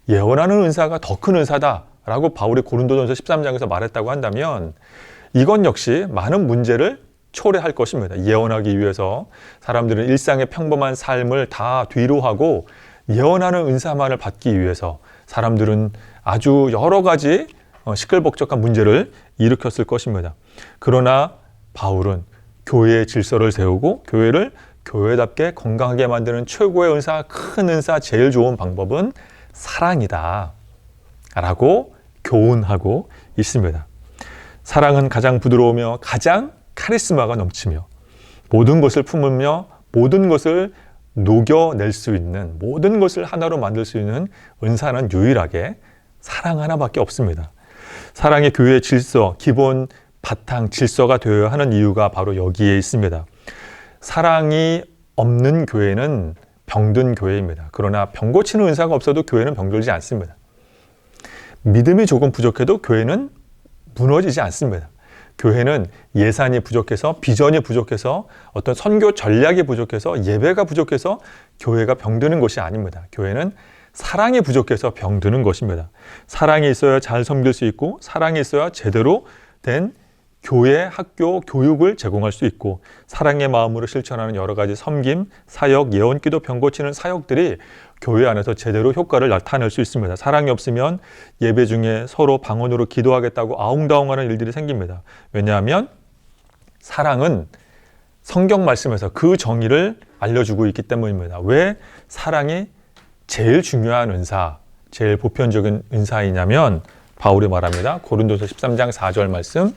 예언하는 은사가 더 큰 은사다라고 바울이 고린도전서 13장에서 말했다고 한다면 이건 역시 많은 문제를 초래할 것입니다. 예언하기 위해서 사람들은 일상의 평범한 삶을 다 뒤로 하고 예언하는 은사만을 받기 위해서 사람들은 아주 여러 가지 시끌벅적한 문제를 일으켰을 것입니다. 그러나 바울은 교회의 질서를 세우고 교회를 교회답게 건강하게 만드는 최고의 은사, 큰 은사, 제일 좋은 방법은 사랑이다 라고 교훈하고 있습니다. 사랑은 가장 부드러우며 가장 카리스마가 넘치며 모든 것을 품으며 모든 것을 녹여낼 수 있는, 모든 것을 하나로 만들 수 있는 은사는 유일하게 사랑 하나밖에 없습니다. 사랑의 교회의 질서, 기본 바탕 질서가 되어야 하는 이유가 바로 여기에 있습니다. 사랑이 없는 교회는 병든 교회입니다. 그러나 병 고치는 은사가 없어도 교회는 병들지 않습니다. 믿음이 조금 부족해도 교회는 무너지지 않습니다. 교회는 예산이 부족해서, 비전이 부족해서, 어떤 선교 전략이 부족해서, 예배가 부족해서 교회가 병드는 것이 아닙니다. 교회는 사랑이 부족해서 병드는 것입니다. 사랑이 있어야 잘 섬길 수 있고 사랑이 있어야 제대로 된 교회, 학교, 교육을 제공할 수 있고 사랑의 마음으로 실천하는 여러 가지 섬김, 사역, 예언, 기도, 병 고치는 사역들이 교회 안에서 제대로 효과를 나타낼 수 있습니다. 사랑이 없으면 예배 중에 서로 방언으로 기도하겠다고 아웅다웅하는 일들이 생깁니다. 왜냐하면 사랑은 성경 말씀에서 그 정의를 알려주고 있기 때문입니다. 왜 사랑이 제일 중요한 은사, 제일 보편적인 은사이냐면 바울이 말합니다. 고린도서 13장 4절 말씀,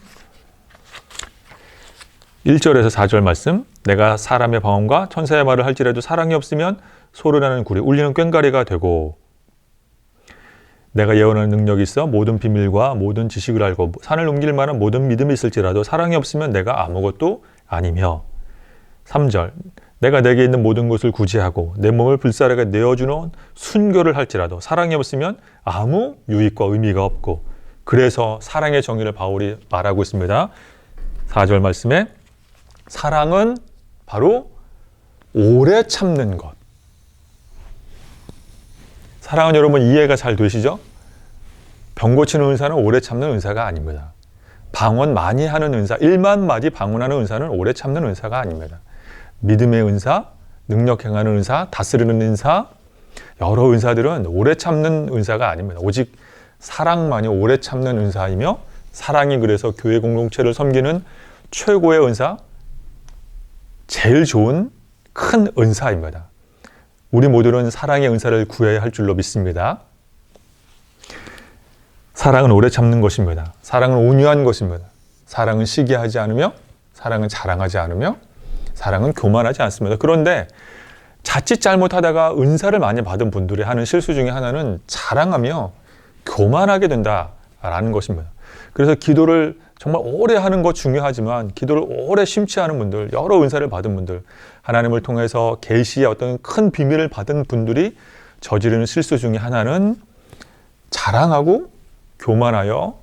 1절에서 4절 말씀. 내가 사람의 방언과 천사의 말을 할지라도 사랑이 없으면 소리나는 구리, 울리는 꽹과리가 되고, 내가 예언하는 능력이 있어 모든 비밀과 모든 지식을 알고 산을 옮길 만한 모든 믿음이 있을지라도 사랑이 없으면 내가 아무것도 아니며. 3절. 내가 내게 있는 모든 것을 구제하고 내 몸을 불사르게 내어주는 순교를 할지라도 사랑이 없으면 아무 유익과 의미가 없고. 그래서 사랑의 정의를 바울이 말하고 있습니다. 4절 말씀에 사랑은 바로 오래 참는 것. 사랑은 여러분 이해가 잘 되시죠? 병 고치는 은사는 오래 참는 은사가 아닙니다. 방언 많이 하는 은사, 1만 마디 방언하는 은사는 오래 참는 은사가 아닙니다. 믿음의 은사, 능력 행하는 은사, 다스리는 은사, 여러 은사들은 오래 참는 은사가 아닙니다. 오직 사랑만이 오래 참는 은사이며, 사랑이 그래서 교회 공동체를 섬기는 최고의 은사, 제일 좋은 큰 은사입니다. 우리 모두는 사랑의 은사를 구해야 할 줄로 믿습니다. 사랑은 오래 참는 것입니다. 사랑은 온유한 것입니다. 사랑은 시기하지 않으며, 사랑은 자랑하지 않으며, 사랑은 교만하지 않습니다. 그런데 자칫 잘못하다가 은사를 많이 받은 분들이 하는 실수 중에 하나는 자랑하며 교만하게 된다라는 것입니다. 그래서 기도를 정말 오래 하는 것 중요하지만 기도를 오래 심취하는 분들, 여러 은사를 받은 분들, 하나님을 통해서 계시의 어떤 큰 비밀을 받은 분들이 저지르는 실수 중에 하나는 자랑하고 교만하여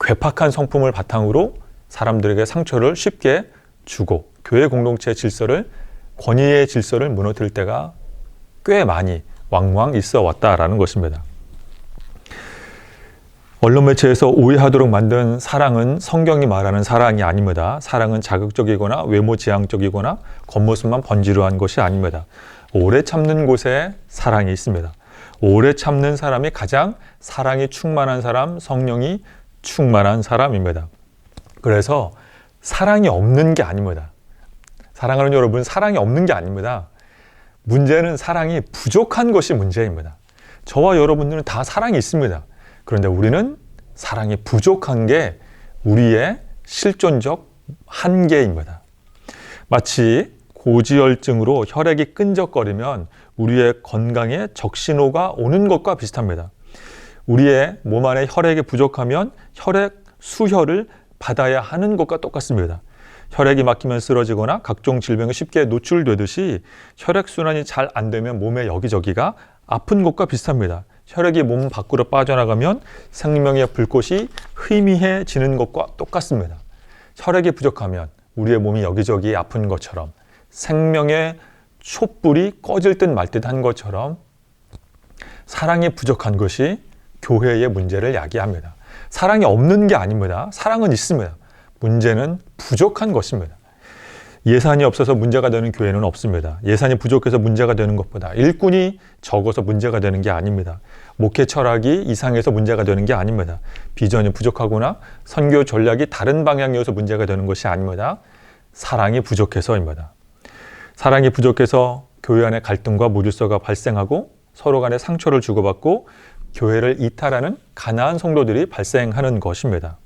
괴팍한 성품을 바탕으로 사람들에게 상처를 쉽게 주고 교회 공동체의 질서를, 권위의 질서를 무너뜨릴 때가 꽤 많이 왕왕 있어 왔다라는 것입니다. 언론 매체에서 오해하도록 만든 사랑은 성경이 말하는 사랑이 아닙니다. 사랑은 자극적이거나 외모 지향적이거나 겉모습만 번지르한 것이 아닙니다. 오래 참는 곳에 사랑이 있습니다. 오래 참는 사람이 가장 사랑이 충만한 사람, 성령이 충만한 사람입니다. 그래서 사랑이 없는 게 아닙니다. 사랑하는 여러분, 사랑이 없는 게 아닙니다. 문제는 사랑이 부족한 것이 문제입니다. 저와 여러분들은 다 사랑이 있습니다. 그런데 우리는 사랑이 부족한 게 우리의 실존적 한계입니다. 마치 고지혈증으로 혈액이 끈적거리면 우리의 건강에 적신호가 오는 것과 비슷합니다. 우리의 몸 안에 혈액이 부족하면 혈액 수혈을 받아야 하는 것과 똑같습니다. 혈액이 막히면 쓰러지거나 각종 질병에 쉽게 노출되듯이 혈액순환이 잘 안 되면 몸의 여기저기가 아픈 것과 비슷합니다. 혈액이 몸 밖으로 빠져나가면 생명의 불꽃이 희미해지는 것과 똑같습니다. 혈액이 부족하면 우리의 몸이 여기저기 아픈 것처럼, 생명의 촛불이 꺼질 듯 말 듯 한 것처럼 사랑이 부족한 것이 교회의 문제를 야기합니다. 사랑이 없는 게 아닙니다. 사랑은 있습니다. 문제는 부족한 것입니다. 예산이 없어서 문제가 되는 교회는 없습니다. 예산이 부족해서 문제가 되는 것보다 일꾼이 적어서 문제가 되는 게 아닙니다. 목회 철학이 이상해서 문제가 되는 게 아닙니다. 비전이 부족하거나 선교 전략이 다른 방향이어서 문제가 되는 것이 아닙니다. 사랑이 부족해서입니다. 사랑이 부족해서 교회 안에 갈등과 무질서가 발생하고 서로 간에 상처를 주고받고 교회를 이탈하는 가난한 성도들이 발생하는 것입니다.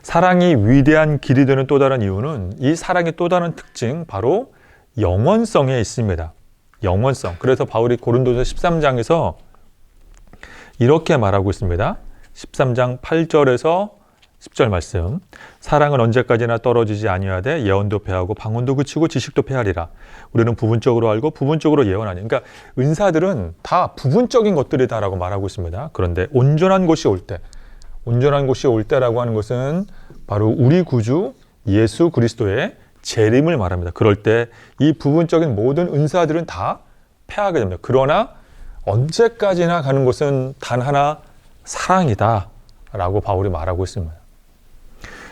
사랑이 위대한 길이 되는 또 다른 이유는 이 사랑의 또 다른 특징, 바로 영원성에 있습니다. 영원성. 그래서 바울이 고린도서 13장에서 이렇게 말하고 있습니다. 13장 8절에서 10절 말씀. 사랑은 언제까지나 떨어지지 아니하되 예언도 패하고 방언도 그치고 지식도 패하리라. 우리는 부분적으로 알고 부분적으로 예언하니. 그러니까 은사들은 다 부분적인 것들이다라고 말하고 있습니다. 그런데 온전한 곳이 올 때, 온전한 곳이 올 때라고 하는 것은 바로 우리 구주 예수 그리스도의 재림을 말합니다. 그럴 때 이 부분적인 모든 은사들은 다 패하게 됩니다. 그러나 언제까지나 가는 것은 단 하나, 사랑이다 라고 바울이 말하고 있습니다.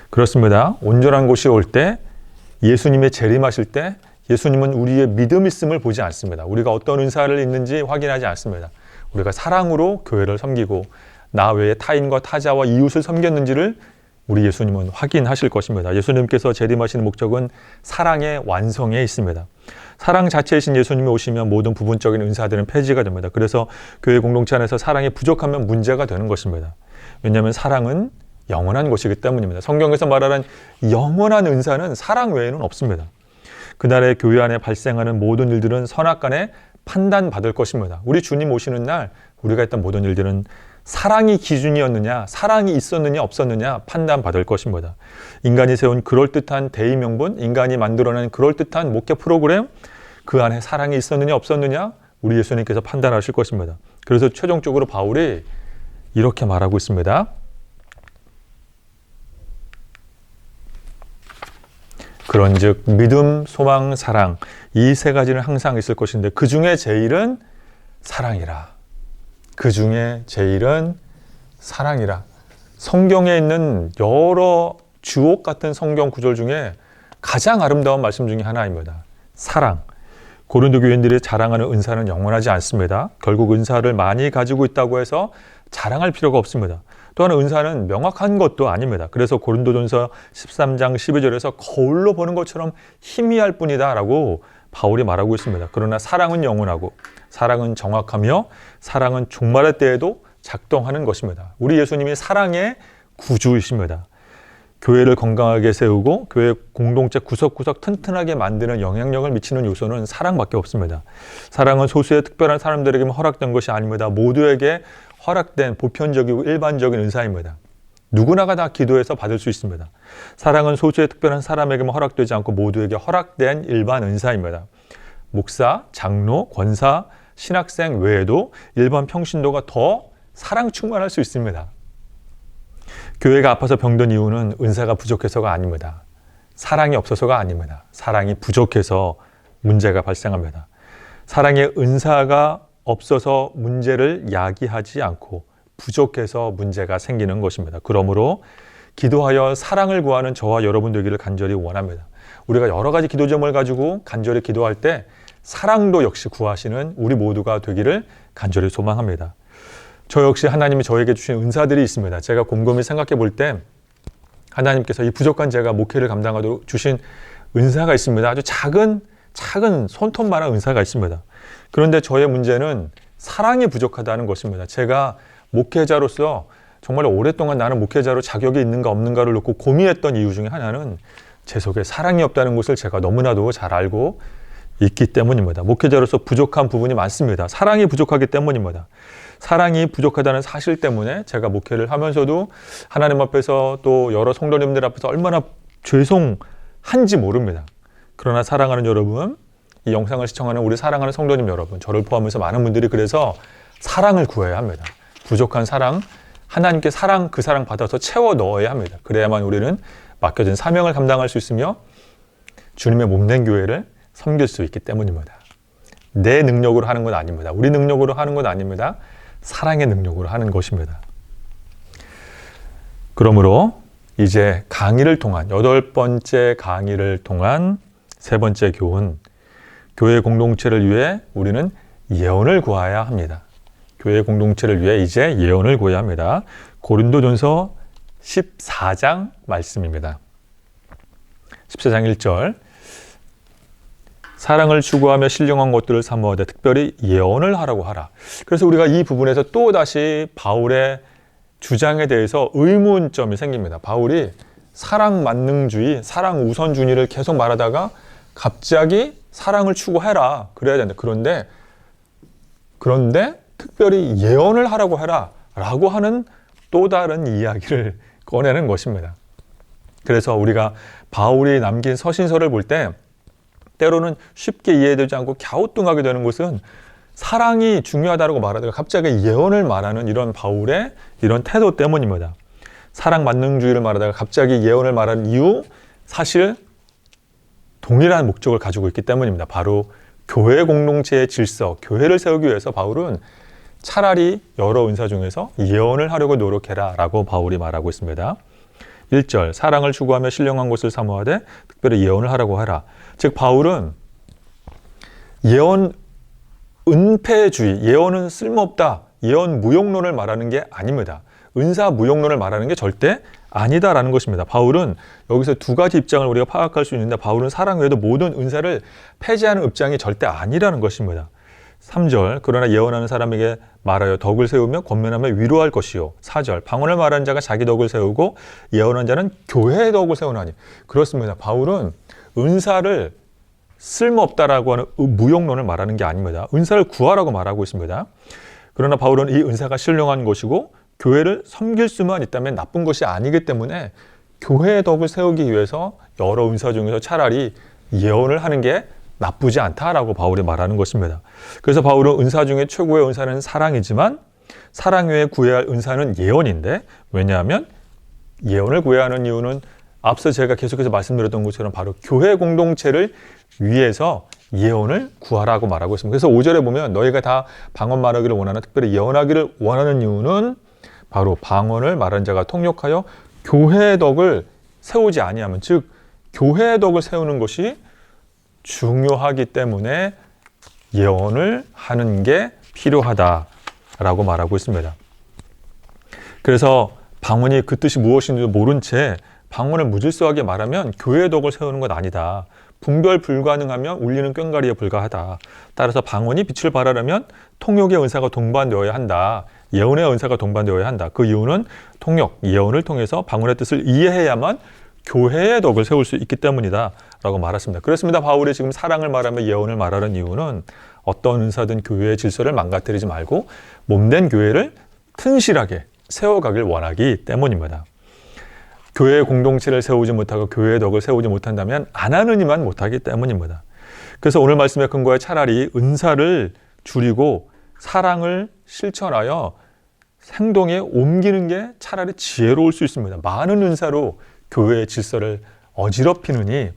그렇습니다. 온전한 곳이 올 때, 예수님의 재림하실 때 예수님은 우리의 믿음 있음을 보지 않습니다. 우리가 어떤 은사를 있는지 확인하지 않습니다. 우리가 사랑으로 교회를 섬기고 나 외에 타인과 타자와 이웃을 섬겼는지를 우리 예수님은 확인하실 것입니다. 예수님께서 재림하시는 목적은 사랑의 완성에 있습니다. 사랑 자체이신 예수님이 오시면 모든 부분적인 은사들은 폐지가 됩니다. 그래서 교회 공동체 안에서 사랑이 부족하면 문제가 되는 것입니다. 왜냐하면 사랑은 영원한 것이기 때문입니다. 성경에서 말하는 영원한 은사는 사랑 외에는 없습니다. 그날의 교회 안에 발생하는 모든 일들은 선악간에 판단받을 것입니다. 우리 주님 오시는 날 우리가 했던 모든 일들은 사랑이 기준이었느냐, 사랑이 있었느냐 없었느냐 판단받을 것입니다. 인간이 세운 그럴듯한 대의 명분, 인간이 만들어낸 그럴듯한 목회 프로그램, 그 안에 사랑이 있었느냐 없었느냐 우리 예수님께서 판단하실 것입니다. 그래서 최종적으로 바울이 이렇게 말하고 있습니다. 그런즉 믿음, 소망, 사랑 이 세 가지는 항상 있을 것인데 그 중에 제일은 사랑이라. 그 중에 제일은 사랑이라. 성경에 있는 여러 주옥 같은 성경 구절 중에 가장 아름다운 말씀 중에 하나입니다. 사랑. 고린도 교인들이 자랑하는 은사는 영원하지 않습니다. 결국 은사를 많이 가지고 있다고 해서 자랑할 필요가 없습니다. 또한 은사는 명확한 것도 아닙니다. 그래서 고린도전서 13장 12절에서 거울로 보는 것처럼 희미할 뿐이다 라고 바울이 말하고 있습니다. 그러나 사랑은 영원하고 사랑은 정확하며 사랑은 종말의 때에도 작동하는 것입니다. 우리 예수님이 사랑의 구주이십니다. 교회를 건강하게 세우고 교회 공동체 구석구석 튼튼하게 만드는 영향력을 미치는 요소는 사랑밖에 없습니다. 사랑은 소수의 특별한 사람들에게만 허락된 것이 아닙니다. 모두에게 허락된 보편적이고 일반적인 은사입니다. 누구나가 다 기도해서 받을 수 있습니다. 사랑은 소수의 특별한 사람에게만 허락되지 않고 모두에게 허락된 일반 은사입니다. 목사, 장로, 권사, 신학생 외에도 일반 평신도가 더 사랑 충만할 수 있습니다. 교회가 아파서 병든 이유는 은사가 부족해서가 아닙니다. 사랑이 없어서가 아닙니다. 사랑이 부족해서 문제가 발생합니다. 사랑의 은사가 없어서 문제를 야기하지 않고 부족해서 문제가 생기는 것입니다. 그러므로 기도하여 사랑을 구하는 저와 여러분 되기를 간절히 원합니다. 우리가 여러 가지 기도 제목을 가지고 간절히 기도할 때 사랑도 역시 구하시는 우리 모두가 되기를 간절히 소망합니다. 저 역시 하나님이 저에게 주신 은사들이 있습니다. 제가 곰곰이 생각해 볼 때 하나님께서 이 부족한 제가 목회를 감당하도록 주신 은사가 있습니다. 아주 작은 손톱만한 은사가 있습니다. 그런데 저의 문제는 사랑이 부족하다는 것입니다. 제가 목회자로서 정말 오랫동안 나는 목회자로 자격이 있는가 없는가를 놓고 고민했던 이유 중에 하나는 제 속에 사랑이 없다는 것을 제가 너무나도 잘 알고 있기 때문입니다. 목회자로서 부족한 부분이 많습니다. 사랑이 부족하기 때문입니다. 사랑이 부족하다는 사실 때문에 제가 목회를 하면서도 하나님 앞에서 또 여러 성도님들 앞에서 얼마나 죄송한지 모릅니다. 그러나 사랑하는 여러분, 이 영상을 시청하는 우리 사랑하는 성도님 여러분, 저를 포함해서 많은 분들이 그래서 사랑을 구해야 합니다. 부족한 사랑, 하나님께 사랑, 그 사랑 받아서 채워 넣어야 합니다. 그래야만 우리는 맡겨진 사명을 감당할 수 있으며 주님의 몸된 교회를 섬길 수 있기 때문입니다. 내 능력으로 하는 건 아닙니다. 우리 능력으로 하는 건 아닙니다. 사랑의 능력으로 하는 것입니다. 그러므로 이제 강의를 통한 8번째 강의를 통한 세 번째 교훈, 교회 공동체를 위해 우리는 예언을 구해야 합니다. 교회 공동체를 위해 이제 예언을 구해야 합니다. 고린도전서 14장 말씀입니다. 14장 1절, 사랑을 추구하며 신령한 것들을 사모하되 특별히 예언을 하라고 하라. 그래서 우리가 이 부분에서 또다시 바울의 주장에 대해서 의문점이 생깁니다. 바울이 사랑 만능주의, 사랑 우선주의를 계속 말하다가 갑자기 사랑을 추구해라. 그래야 된다. 그런데 특별히 예언을 하라고 해라. 라고 하는 또 다른 이야기를 꺼내는 것입니다. 그래서 우리가 바울이 남긴 서신서를 볼 때 때로는 쉽게 이해되지 않고 갸우뚱하게 되는 것은 사랑이 중요하다고 말하다가 갑자기 예언을 말하는 이런 바울의 이런 태도 때문입니다. 사랑 만능주의를 말하다가 갑자기 예언을 말하는 이유, 사실 동일한 목적을 가지고 있기 때문입니다. 바로 교회 공동체의 질서, 교회를 세우기 위해서 바울은 차라리 여러 은사 중에서 예언을 하려고 노력해라 라고 바울이 말하고 있습니다. 1절, 사랑을 추구하며 신령한 것을 사모하되 특별히 예언을 하라고 하라. 즉 바울은 예언 은폐주의, 예언은 쓸모없다, 예언 무용론을 말하는 게 아닙니다. 은사 무용론을 말하는 게 절대 아니다라는 것입니다. 바울은 여기서 두 가지 입장을 우리가 파악할 수 있는데 바울은 사랑 외에도 모든 은사를 폐지하는 입장이 절대 아니라는 것입니다. 3절 그러나 예언하는 사람에게 말하여 덕을 세우며 권면하며 위로할 것이요. 4절 방언을 말하는 자가 자기 덕을 세우고 예언하는 자는 교회의 덕을 세우나니. 그렇습니다. 바울은 은사를 쓸모없다라고 하는 무용론을 말하는 게 아닙니다. 은사를 구하라고 말하고 있습니다. 그러나 바울은 이 은사가 신령한 것이고 교회를 섬길 수만 있다면 나쁜 것이 아니기 때문에 교회의 덕을 세우기 위해서 여러 은사 중에서 차라리 예언을 하는 게 나쁘지 않다라고 바울이 말하는 것입니다. 그래서 바울은 은사 중에 최고의 은사는 사랑이지만 사랑 외에 구해야 할 은사는 예언인데, 왜냐하면 예언을 구해야 하는 이유는 앞서 제가 계속해서 말씀드렸던 것처럼 바로 교회 공동체를 위해서 예언을 구하라고 말하고 있습니다. 그래서 5절에 보면 너희가 다 방언 말하기를 원하는, 특별히 예언하기를 원하는 이유는 바로 방언을 말하는 자가 통역하여 교회의 덕을 세우지 아니하면, 즉 교회의 덕을 세우는 것이 중요하기 때문에 예언을 하는 게 필요하다라고 말하고 있습니다. 그래서 방언이 그 뜻이 무엇인지도 모른 채 방언을 무질서하게 말하면 교회의 덕을 세우는 것 아니다. 분별 불가능하면 울리는 꽹과리에 불과하다. 따라서 방언이 빛을 발하려면 통역의 은사가 동반되어야 한다. 예언의 은사가 동반되어야 한다. 그 이유는 통역, 예언을 통해서 방언의 뜻을 이해해야만 교회의 덕을 세울 수 있기 때문이다 라고 말했습니다. 그렇습니다. 바울이 지금 사랑을 말하며 예언을 말하는 이유는 어떤 은사든 교회의 질서를 망가뜨리지 말고 몸된 교회를 튼실하게 세워가길 원하기 때문입니다. 교회의 공동체를 세우지 못하고 교회의 덕을 세우지 못한다면 안 하는 이만 못하기 때문입니다. 그래서 오늘 말씀의 근거에 차라리 은사를 줄이고 사랑을 실천하여 행동에 옮기는 게 차라리 지혜로울 수 있습니다. 많은 은사로 교회의 질서를 어지럽히느니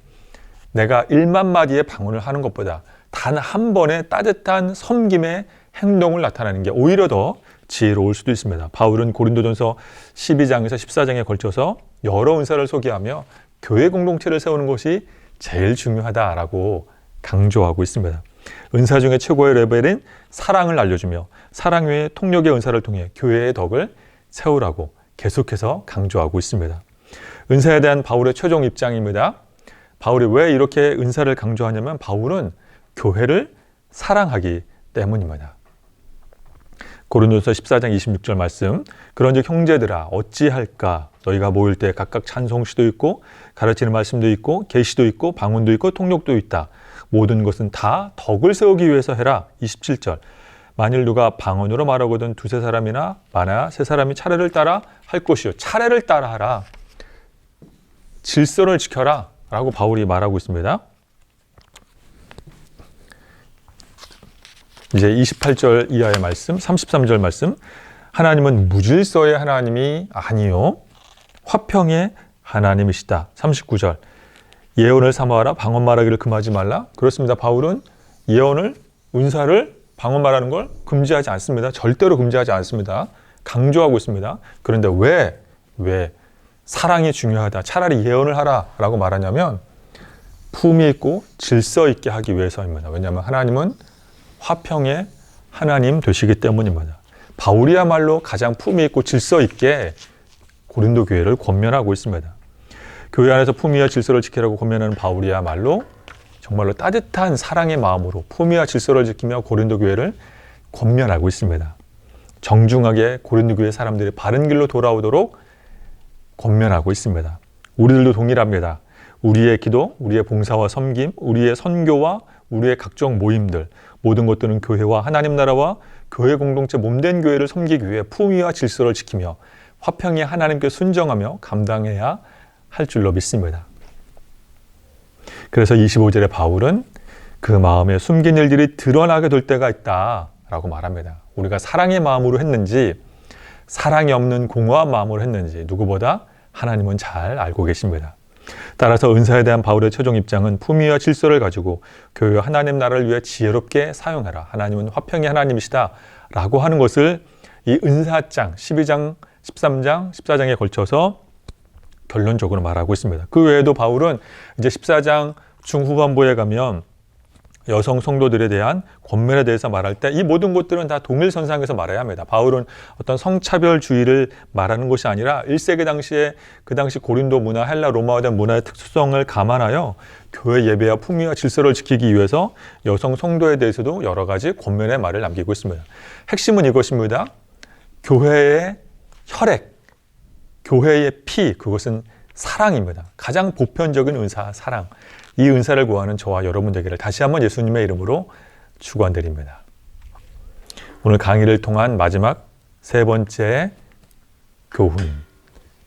내가 1만 마디의 방언을 하는 것보다 단 한 번의 따뜻한 섬김의 행동을 나타내는 게 오히려 더 지혜로울 수도 있습니다. 바울은 고린도전서 12장에서 14장에 걸쳐서 여러 은사를 소개하며 교회 공동체를 세우는 것이 제일 중요하다라고 강조하고 있습니다. 은사 중에 최고의 레벨인 사랑을 알려주며 사랑 외에 통역의 은사를 통해 교회의 덕을 세우라고 계속해서 강조하고 있습니다. 은사에 대한 바울의 최종 입장입니다. 바울이 왜 이렇게 은사를 강조하냐면 바울은 교회를 사랑하기 때문입니다. 고린도전서 14장 26절 말씀, 그런즉 형제들아 어찌할까? 너희가 모일 때 각각 찬송시도 있고 가르치는 말씀도 있고 계시도 있고 방언도 있고 통역도 있다. 모든 것은 다 덕을 세우기 위해서 해라. 27절, 만일 누가 방언으로 말하거든 두세 사람이나 많아야 세 사람이 차례를 따라 할 것이요. 차례를 따라 하라. 질서를 지켜라 라고 바울이 말하고 있습니다. 이제 28절 이하의 말씀, 33절 말씀, 하나님은 무질서의 하나님이 아니요 화평의 하나님이시다. 39절, 예언을 삼아하라 방언 말하기를 금하지 말라. 그렇습니다. 바울은 예언을, 은사를, 방언 말하는 걸 금지하지 않습니다. 절대로 금지하지 않습니다. 강조하고 있습니다. 그런데 왜 사랑이 중요하다, 차라리 예언을 하라 라고 말하냐면 품위 있고 질서 있게 하기 위해서입니다. 왜냐하면 하나님은 화평의 하나님 되시기 때문입니다. 바울이야말로 가장 품위 있고 질서 있게 고린도 교회를 권면하고 있습니다. 교회 안에서 품위와 질서를 지키라고 권면하는 바울이야말로 정말로 따뜻한 사랑의 마음으로 품위와 질서를 지키며 고린도 교회를 권면하고 있습니다. 정중하게 고린도 교회 사람들이 바른 길로 돌아오도록 권면하고 있습니다. 우리들도 동일합니다. 우리의 기도, 우리의 봉사와 섬김, 우리의 선교와 우리의 각종 모임들, 모든 것들은 교회와 하나님 나라와 교회 공동체 몸된 교회를 섬기기 위해 품위와 질서를 지키며 화평히 하나님께 순정하며 감당해야 할 줄로 믿습니다. 그래서 25절에 바울은 그 마음에 숨긴 일들이 드러나게 될 때가 있다라고 말합니다. 우리가 사랑의 마음으로 했는지 사랑이 없는 공허한 마음으로 했는지 누구보다 하나님은 잘 알고 계십니다. 따라서 은사에 대한 바울의 최종 입장은 품위와 질서를 가지고 교회와 하나님 나라를 위해 지혜롭게 사용해라. 하나님은 화평의 하나님이시다 라고 하는 것을 이 은사장 12장, 13장, 14장에 걸쳐서 결론적으로 말하고 있습니다. 그 외에도 바울은 이제 14장 중후반부에 가면 여성 성도들에 대한 권면에 대해서 말할 때 이 모든 것들은 다 동일선상에서 말해야 합니다. 바울은 어떤 성차별주의를 말하는 것이 아니라 1세기 당시에 그 당시 고린도 문화, 헬라 로마화된 문화의 특수성을 감안하여 교회 예배와 풍미와 질서를 지키기 위해서 여성 성도에 대해서도 여러 가지 권면의 말을 남기고 있습니다. 핵심은 이것입니다. 교회의 혈액, 교회의 피, 그것은 사랑입니다. 가장 보편적인 은사, 사랑. 이 은사를 구하는 저와 여러분 되기를 다시 한번 예수님의 이름으로 축원드립니다. 오늘 강의를 통한 마지막 세 번째 교훈,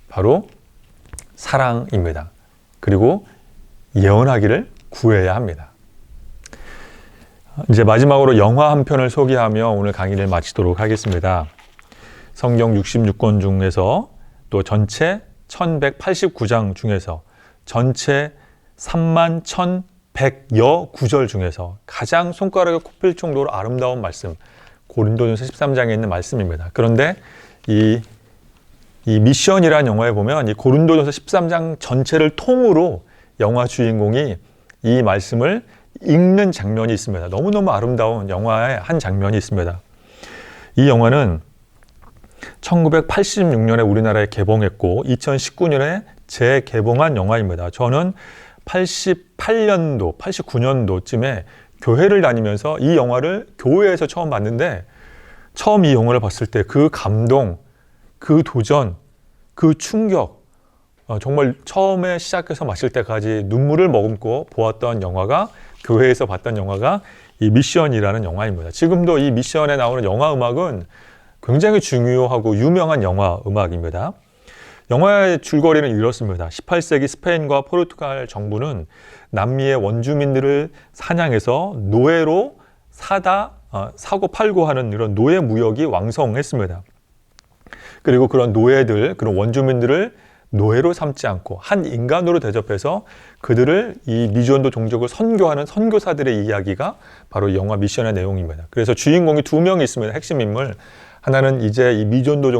바로 사랑입니다. 그리고 예언하기를 구해야 합니다. 이제 마지막으로 영화 한 편을 소개하며 오늘 강의를 마치도록 하겠습니다. 성경 66권 중에서 또 전체 1189장 중에서 전체 31,100여 구절 중에서 가장 손가락에 꼽힐 정도로 아름다운 말씀, 고린도전서 13장에 있는 말씀입니다. 그런데 이 미션이라는 영화에 보면 이 고린도전서 13장 전체를 통으로 영화 주인공이 이 말씀을 읽는 장면이 있습니다. 너무너무 아름다운 영화의 한 장면이 있습니다. 이 영화는 1986년에 우리나라에 개봉했고 2019년에 재개봉한 영화입니다. 저는 88년도, 89년도쯤에 교회를 다니면서 이 영화를 교회에서 처음 봤는데 처음 이 영화를 봤을 때 그 감동, 그 도전, 그 충격, 정말 처음에 시작해서 마칠 때까지 눈물을 머금고 보았던 영화가, 교회에서 봤던 영화가 이 미션이라는 영화입니다. 지금도 이 미션에 나오는 영화 음악은 굉장히 중요하고 유명한 영화 음악입니다. 영화의 줄거리는 이렇습니다. 18세기 스페인과 포르투갈 정부는 남미의 원주민들을 사냥해서 노예로 사고 팔고 하는 이런 노예 무역이 왕성했습니다. 그리고 그런 노예들, 그런 원주민들을 노예로 삼지 않고 한 인간으로 대접해서 그들을 이 미전도 종족을 선교하는 선교사들의 이야기가 바로 이 영화 미션의 내용입니다. 그래서 주인공이 두 명이 있습니다. 핵심 인물. 하나는 이제 이 미전도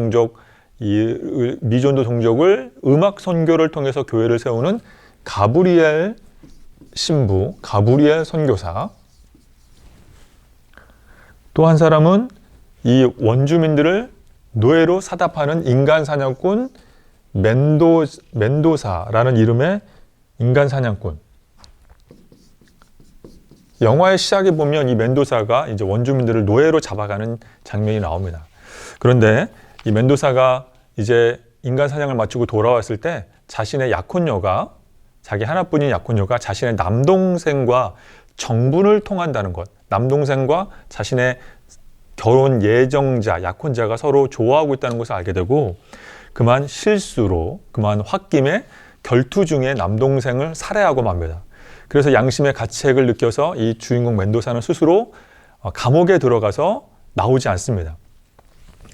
종족을 음악 선교를 통해서 교회를 세우는 가브리엘 신부, 가브리엘 선교사. 또 한 사람은 이 원주민들을 노예로 사답하는 인간 사냥꾼 멘도사라는 이름의 인간 사냥꾼. 영화의 시작에 보면 이 멘도사가 이제 원주민들을 노예로 잡아가는 장면이 나옵니다. 그런데 이 멘도사가 이제 인간 사냥을 마치고 돌아왔을 때 자신의 약혼녀가, 자기 하나뿐인 약혼녀가 자신의 남동생과 정분을 통한다는 것, 남동생과 자신의 결혼 예정자, 약혼자가 서로 좋아하고 있다는 것을 알게 되고 그만 실수로, 그만 홧김에 결투 중에 남동생을 살해하고 맙니다. 그래서 양심의 가책을 느껴서 이 주인공 멘도사는 스스로 감옥에 들어가서 나오지 않습니다.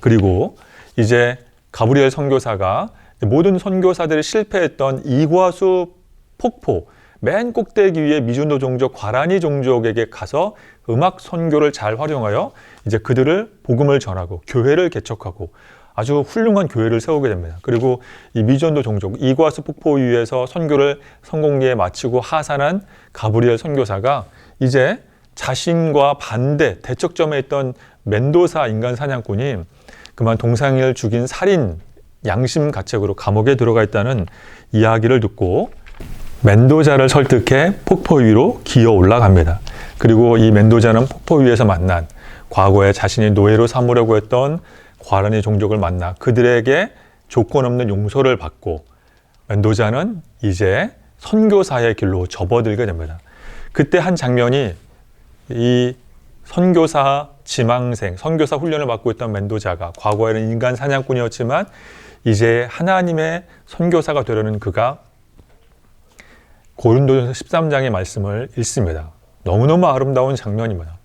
그리고 이제 가브리엘 선교사가 모든 선교사들이 실패했던 이과수 폭포 맨 꼭대기 위에 미준도 종족, 과라니 종족에게 가서 음악 선교를 잘 활용하여 이제 그들을 복음을 전하고 교회를 개척하고 아주 훌륭한 교회를 세우게 됩니다. 그리고 이 미전도 종족, 이과수 폭포 위에서 선교를 성공리에 마치고 하산한 가브리엘 선교사가 이제 자신과 반대 대척점에 있던 멘도사 인간 사냥꾼이 그만 동상을 죽인 살인 양심 가책으로 감옥에 들어가 있다는 이야기를 듣고 멘도자를 설득해 폭포 위로 기어 올라갑니다. 그리고 이 멘도자는 폭포 위에서 만난 과거에 자신이 노예로 삼으려고 했던 과라니 종족을 만나 그들에게 조건 없는 용서를 받고 멘도자는 이제 선교사의 길로 접어들게 됩니다. 그때 한 장면이 이 선교사 지망생, 선교사 훈련을 받고 있던 멘도자가 과거에는 인간 사냥꾼이었지만 이제 하나님의 선교사가 되려는 그가 고린도전서 13장의 말씀을 읽습니다. 너무너무 아름다운 장면입니다.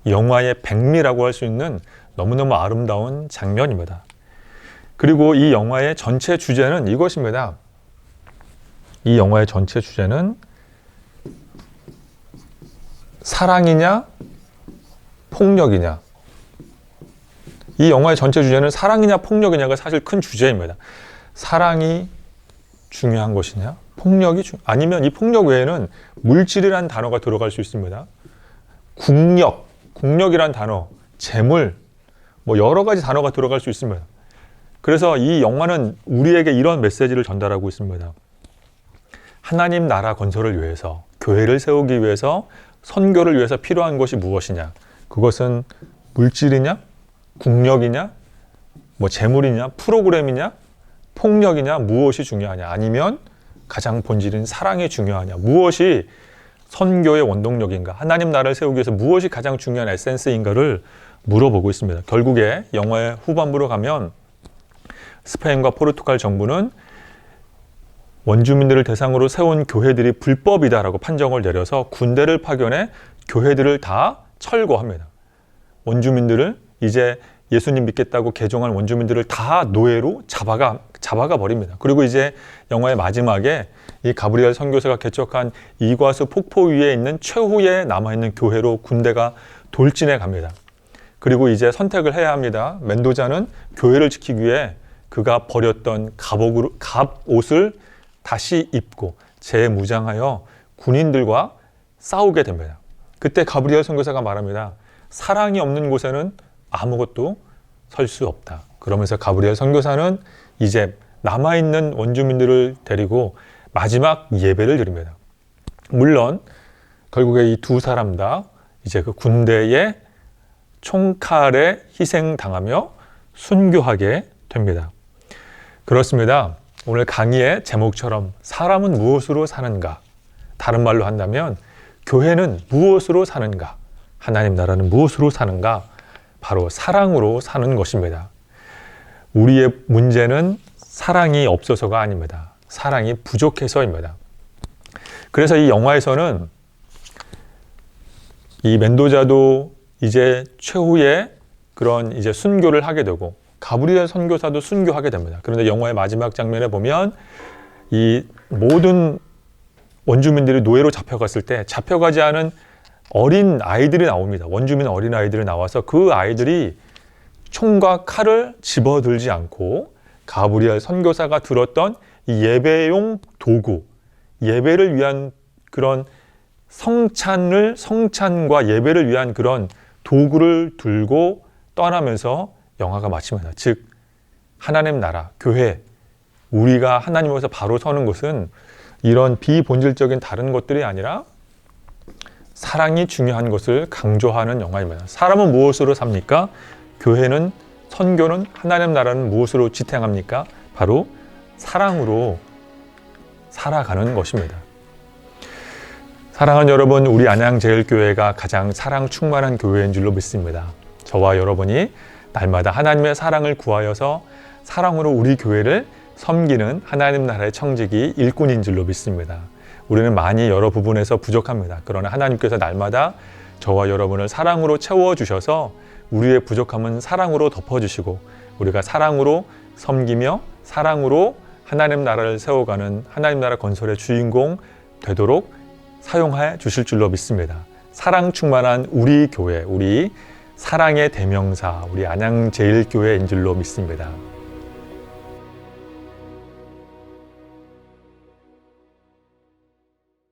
영화의 백미라고 할 수 있는 너무너무 아름다운 장면입니다. 그리고 이 영화의 전체 주제는 이것입니다. 이 영화의 전체 주제는 사랑이냐 폭력이냐. 이 영화의 전체 주제는 사랑이냐 폭력이냐가 사실 큰 주제입니다. 사랑이 중요한 것이냐, 폭력이 아니면 이 폭력 외에는 물질이라는 단어가 들어갈 수 있습니다. 국력이란 단어, 재물, 뭐 여러 가지 단어가 들어갈 수 있습니다. 그래서 이 영화는 우리에게 이런 메시지를 전달하고 있습니다. 하나님 나라 건설을 위해서, 교회를 세우기 위해서, 선교를 위해서 필요한 것이 무엇이냐? 그것은 물질이냐? 국력이냐? 뭐 재물이냐? 프로그램이냐? 폭력이냐? 무엇이 중요하냐? 아니면 가장 본질인 사랑이 중요하냐? 무엇이 선교의 원동력인가? 하나님 나라를 세우기 위해서 무엇이 가장 중요한 에센스인가를 물어보고 있습니다. 결국에 영화의 후반부로 가면 스페인과 포르투갈 정부는 원주민들을 대상으로 세운 교회들이 불법이다라고 판정을 내려서 군대를 파견해 교회들을 다 철거합니다. 원주민들을 이제 예수님 믿겠다고 개종한 원주민들을 다 노예로 잡아가 버립니다. 그리고 이제 영화의 마지막에 이 가브리엘 선교사가 개척한 이과수 폭포 위에 있는 최후에 남아있는 교회로 군대가 돌진해 갑니다. 그리고 이제 선택을 해야 합니다. 멘도자는 교회를 지키기 위해 그가 버렸던 갑옷을 다시 입고 재무장하여 군인들과 싸우게 됩니다. 그때 가브리엘 선교사가 말합니다. 사랑이 없는 곳에는 아무것도 설 수 없다. 그러면서 가브리엘 선교사는 이제 남아있는 원주민들을 데리고 마지막 예배를 드립니다. 물론 결국에 이 두 사람 다 이제 그 군대의 총칼에 희생당하며 순교하게 됩니다. 그렇습니다. 오늘 강의의 제목처럼 사람은 무엇으로 사는가? 다른 말로 한다면 교회는 무엇으로 사는가? 하나님 나라는 무엇으로 사는가? 바로 사랑으로 사는 것입니다. 우리의 문제는 사랑이 없어서가 아닙니다. 사랑이 부족해서입니다. 그래서 이 영화에서는 이 멘도자도 이제 최후의 그런 이제 순교를 하게 되고 가브리엘 선교사도 순교하게 됩니다. 그런데 영화의 마지막 장면에 보면 이 모든 원주민들이 노예로 잡혀갔을 때 잡혀가지 않은 어린 아이들이 나옵니다. 원주민 어린 아이들이 나와서 그 아이들이 총과 칼을 집어들지 않고 가브리엘 선교사가 들었던 이 예배용 도구, 예배를 위한 그런 성찬과 예배를 위한 그런 도구를 들고 떠나면서 영화가 마칩니다. 즉 하나님 나라, 교회, 우리가 하나님 앞에서 바로 서는 것은 이런 비본질적인 다른 것들이 아니라 사랑이 중요한 것을 강조하는 영화입니다. 사람은 무엇으로 삽니까? 교회는, 선교는, 하나님 나라는 무엇으로 지탱합니까? 바로 사랑으로 살아가는 것입니다. 사랑하는 여러분, 우리 안양제일교회가 가장 사랑 충만한 교회인 줄로 믿습니다. 저와 여러분이 날마다 하나님의 사랑을 구하여서 사랑으로 우리 교회를 섬기는 하나님 나라의 청지기 일꾼인 줄로 믿습니다. 우리는 많이 여러 부분에서 부족합니다. 그러나 하나님께서 날마다 저와 여러분을 사랑으로 채워주셔서 우리의 부족함은 사랑으로 덮어주시고 우리가 사랑으로 섬기며 사랑으로 하나님 나라를 세워가는 하나님 나라 건설의 주인공 되도록 사용해 주실 줄로 믿습니다. 사랑 충만한 우리 교회, 우리 사랑의 대명사, 우리 안양제일교회인 줄로 믿습니다.